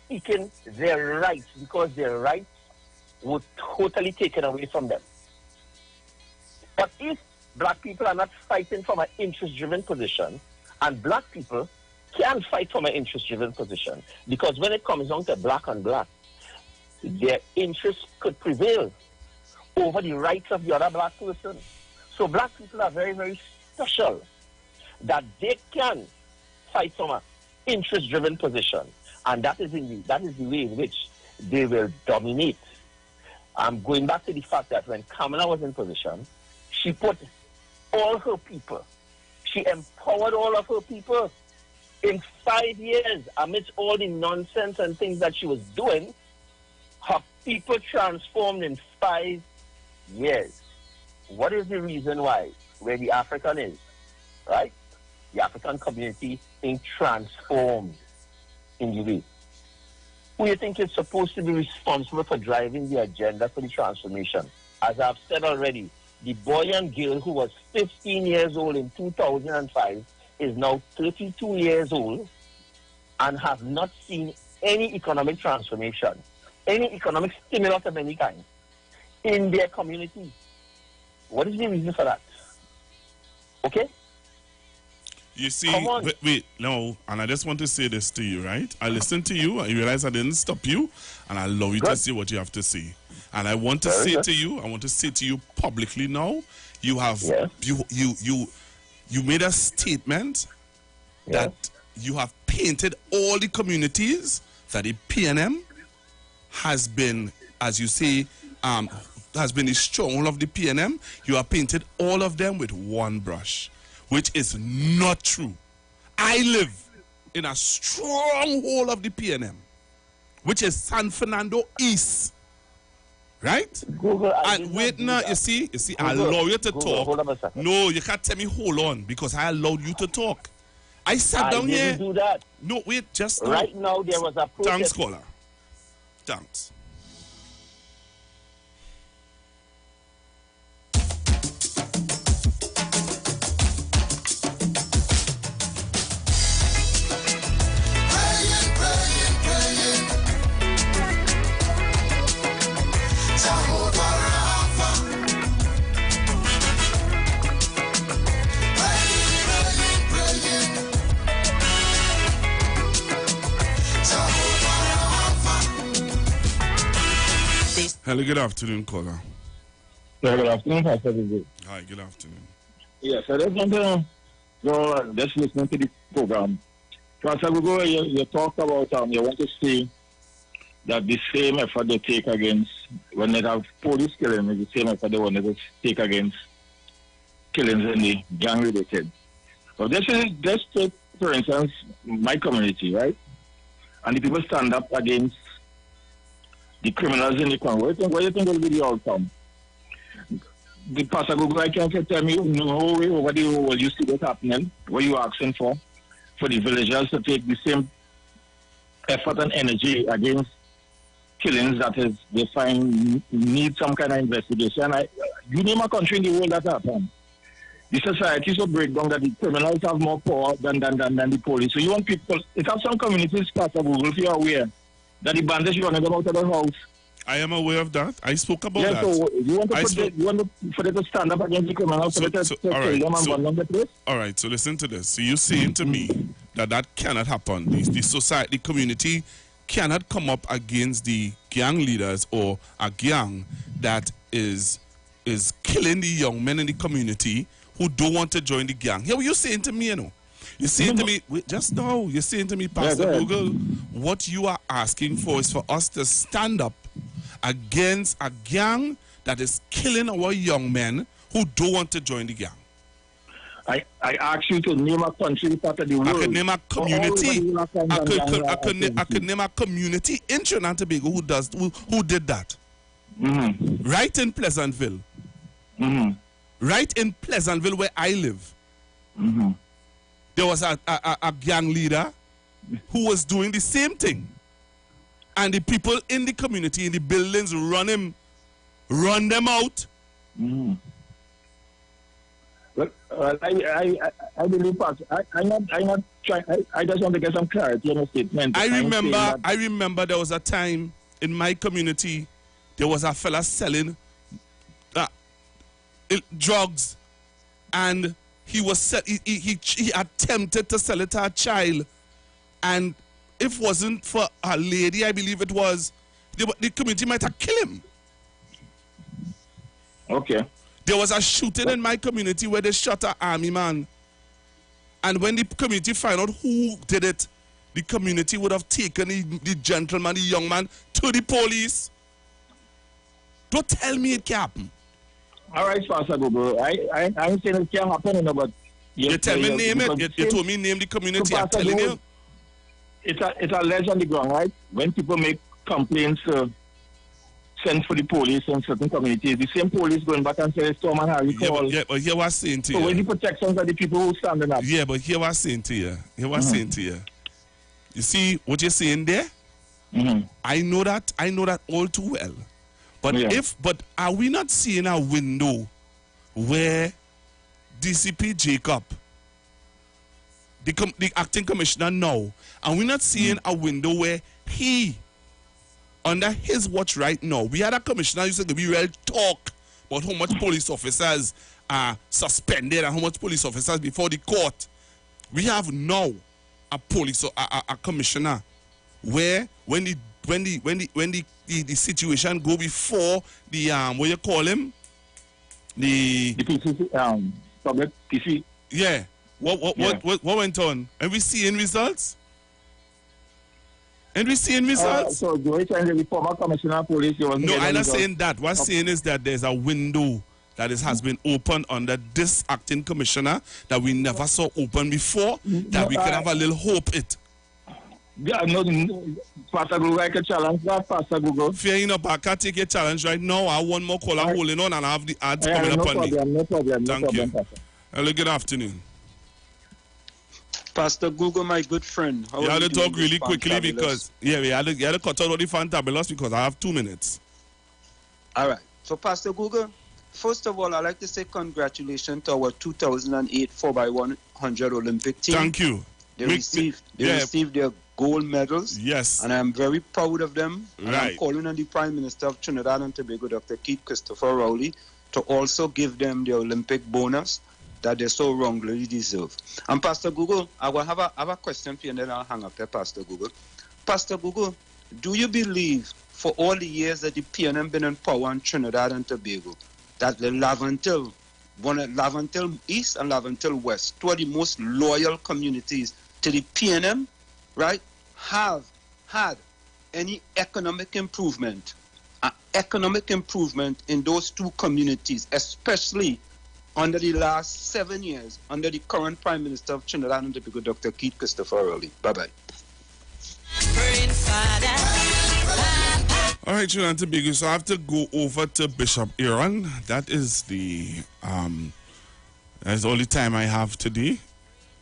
seeking their rights because their rights were totally taken away from them. But if black people are not fighting from an interest-driven position, and black people can fight from an interest-driven position, because when it comes down to black on black, their interests could prevail over the rights of the other black person. So black people are very, very special that they can fight from an interest-driven position, and that is the way in which they will dominate. I'm going back to the fact that when Kamala was in position, she put all her people, she empowered all of her people. In 5 years, amidst all the nonsense and things that she was doing, her people transformed in 5 years. What is the reason why? Where the African is, right? The African community being transformed in the way. Who you think is supposed to be responsible for driving the agenda for the transformation? As I've said already, the boy and girl who was 15 years old in 2005 is now 32 years old and have not seen any economic transformation, any economic stimulus of any kind in their community. What is the reason for that? Okay? You see, wait, no, and I just want to say this to you, right? I listened to you, I realize I didn't stop you, and I allow you to say what you have to say. And I want to say to you, publicly now, you have, you made a statement that you have painted all the communities that the PNM has been, as you say, has been the stronghold of the PNM. You have painted all of them with one brush, which is not true. I live in a stronghold of the PNM, which is San Fernando East. Right? Google, and wait now, you see, Google, I allow you to talk. No, you can't tell me hold on because I allowed you to talk. I sat down here. I didn't do that. No, wait, just right now there was a protest. Thanks, caller. Thanks. Hello, good afternoon, caller. Good afternoon, Pastor Vijay. Hi, good afternoon. Yes, I just want to go just listening to the program. Pastor Vijay, you talked about, you want to see that the same effort they take against, when they have police killing, is the same effort they want to take against killings in the gang related. So just take, for instance, my community, right? And the people stand up against the criminals in the Congo. What do you think will be the outcome? The Pastor Google, I can't tell me no way over the whole you see that happening, what you asking for for the villagers to take the same effort and energy against killings that is they find need some kind of investigation. You name a country in the world that happen. The society so break down that the criminals have more power than the police. So you want people, it have some communities, Pastor Google, if you're aware, that the bandits running them out of the house. I am aware of that. I spoke about that. So you want for them to stand up against the criminals to kill them and run them the place? All right, so listen to this. So you're saying to me that cannot happen. The society, the community cannot come up against the gang leaders or a gang that is killing the young men in the community who don't want to join the gang. Here, what you saying to me, you know? You're saying to me, just now, you're saying to me, Pastor Google, what you are asking for is for us to stand up against a gang that is killing our young men who don't want to join the gang. I asked you to name a country part of the world. I could name a community. I could name a community in Trinidad and Tobago who did that. Mm-hmm. Right in Pleasantville. Mm-hmm. Right in Pleasantville where I live. Mm-hmm. There was a gang leader who was doing the same thing. And the people in the community, in the buildings, run them out. Mm-hmm. Well, I believe, Pastor. I'm not trying. I just want to get some clarity on the statement. I remember there was a time in my community, there was a fella selling drugs, and he attempted to sell it to a child, and if it wasn't for a lady, I believe it was, the community might have killed him. Okay. There was a shooting in my community where they shot an army man. And when the community found out who did it, the community would have taken the gentleman, the young man, to the police. Don't tell me it can't happen. All right, Pastor Gogo. I'm saying it can't happen, but... You tell me name it. You told me name the community. I'm telling you. It's alleged on the ground, right? When people make complaints... sent for the police in certain communities. The same police going back and say, Storm and Harry call. Yeah, but here was saying to you. So where the protections are the people who standing up. Yeah, but here was saying to you. Saying to you. You see what you're saying there? Mm-hmm. I know that all too well. But are we not seeing a window where DCP Jacob, the acting commissioner now, are we not seeing a window where he, under his watch right now, we had a commissioner who used to be real talk about how much police officers are suspended and how much police officers before the court. We have now a commissioner where when the situation go before the what you call him, the PC, public PC. Yeah. What went on? And we seeing results. And we seeing results. So Joey saying the former commissioner of police. No, I'm not saying that. What I'm saying is that there's a window that has been opened under this acting commissioner that we never saw open before. That we can have a little hope it. Yeah, no, Pastor Google, I can challenge that, Pastor Google. Fear you know, I can't take your challenge right now. I have one more call. I'm holding on and I have the ads coming up on me. No problem. Thank you. Pastor. Hello, good afternoon. Pastor Google, my good friend. You had to talk really quickly because, we had to cut out all the fantabulous because I have 2 minutes. All right. So, Pastor Google, first of all, I'd like to say congratulations to our 2008 4x100 Olympic team. Thank you. They received their gold medals. Yes. And I'm very proud of them. And right. I'm calling on the Prime Minister of Trinidad and Tobago, Dr. Keith Christopher Rowley, to also give them the Olympic bonus that they so wrongly deserve. And Pastor Google, I will have a question for you and then I'll hang up there, Pastor Google. Pastor Google, do you believe for all the years that the PNM been in power in Trinidad and Tobago, that the Laventil East and Laventil West, two of the most loyal communities to the PNM, right, have had any economic improvement in those two communities, especially under the last 7 years, under the current Prime Minister of Trinidad and Tobago, Dr. Keith Christopher Rowley. Bye-bye. All right, Trinidad and Tobago, so I have to go over to Bishop Aaron. That is that's the only time I have today.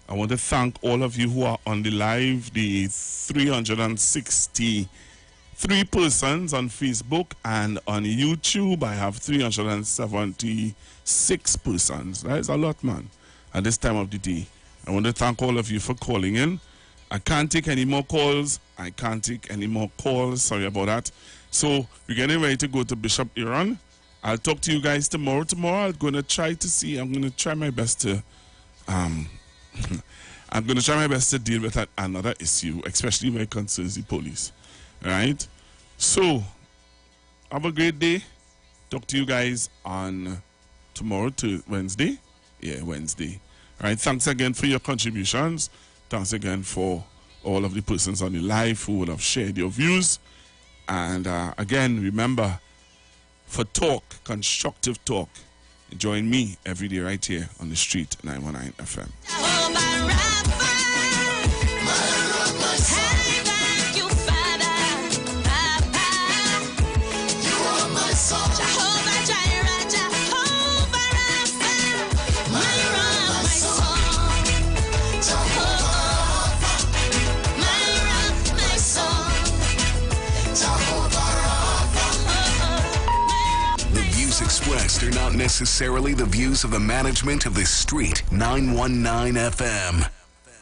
I want to thank all of you who are on the live, the 363 persons on Facebook, and on YouTube I have 376 persons. That is a lot, man, at this time of the day. I want to thank all of you for calling in. I can't take any more calls. Sorry about that. So we're getting ready to go to Bishop Aaron. I'll talk to you guys tomorrow. I'm going to try my best to deal with another issue, especially when it concerns the police. All right? So, have a great day. Talk to you guys on tomorrow, to Wednesday. Yeah, Wednesday. All right, thanks again for your contributions. Thanks again for all of the persons on the live who would have shared your views. And again, remember, for talk, constructive talk, join me every day right here on the street, 919 FM. Expressed are not necessarily the views of the management of the Street 919 FM.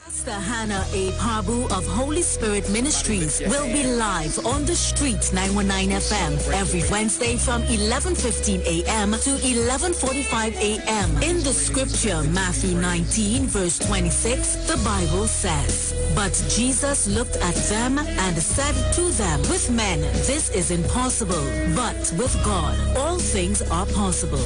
Pastor Hannah A. Parbu of Holy Spirit Ministries will be live on the Street 919 FM every Wednesday from 11:15 a.m. to 11:45 a.m. In the scripture, Matthew 19, verse 26, the Bible says, "But Jesus looked at them and said to them, with men this is impossible, but with God all things are possible."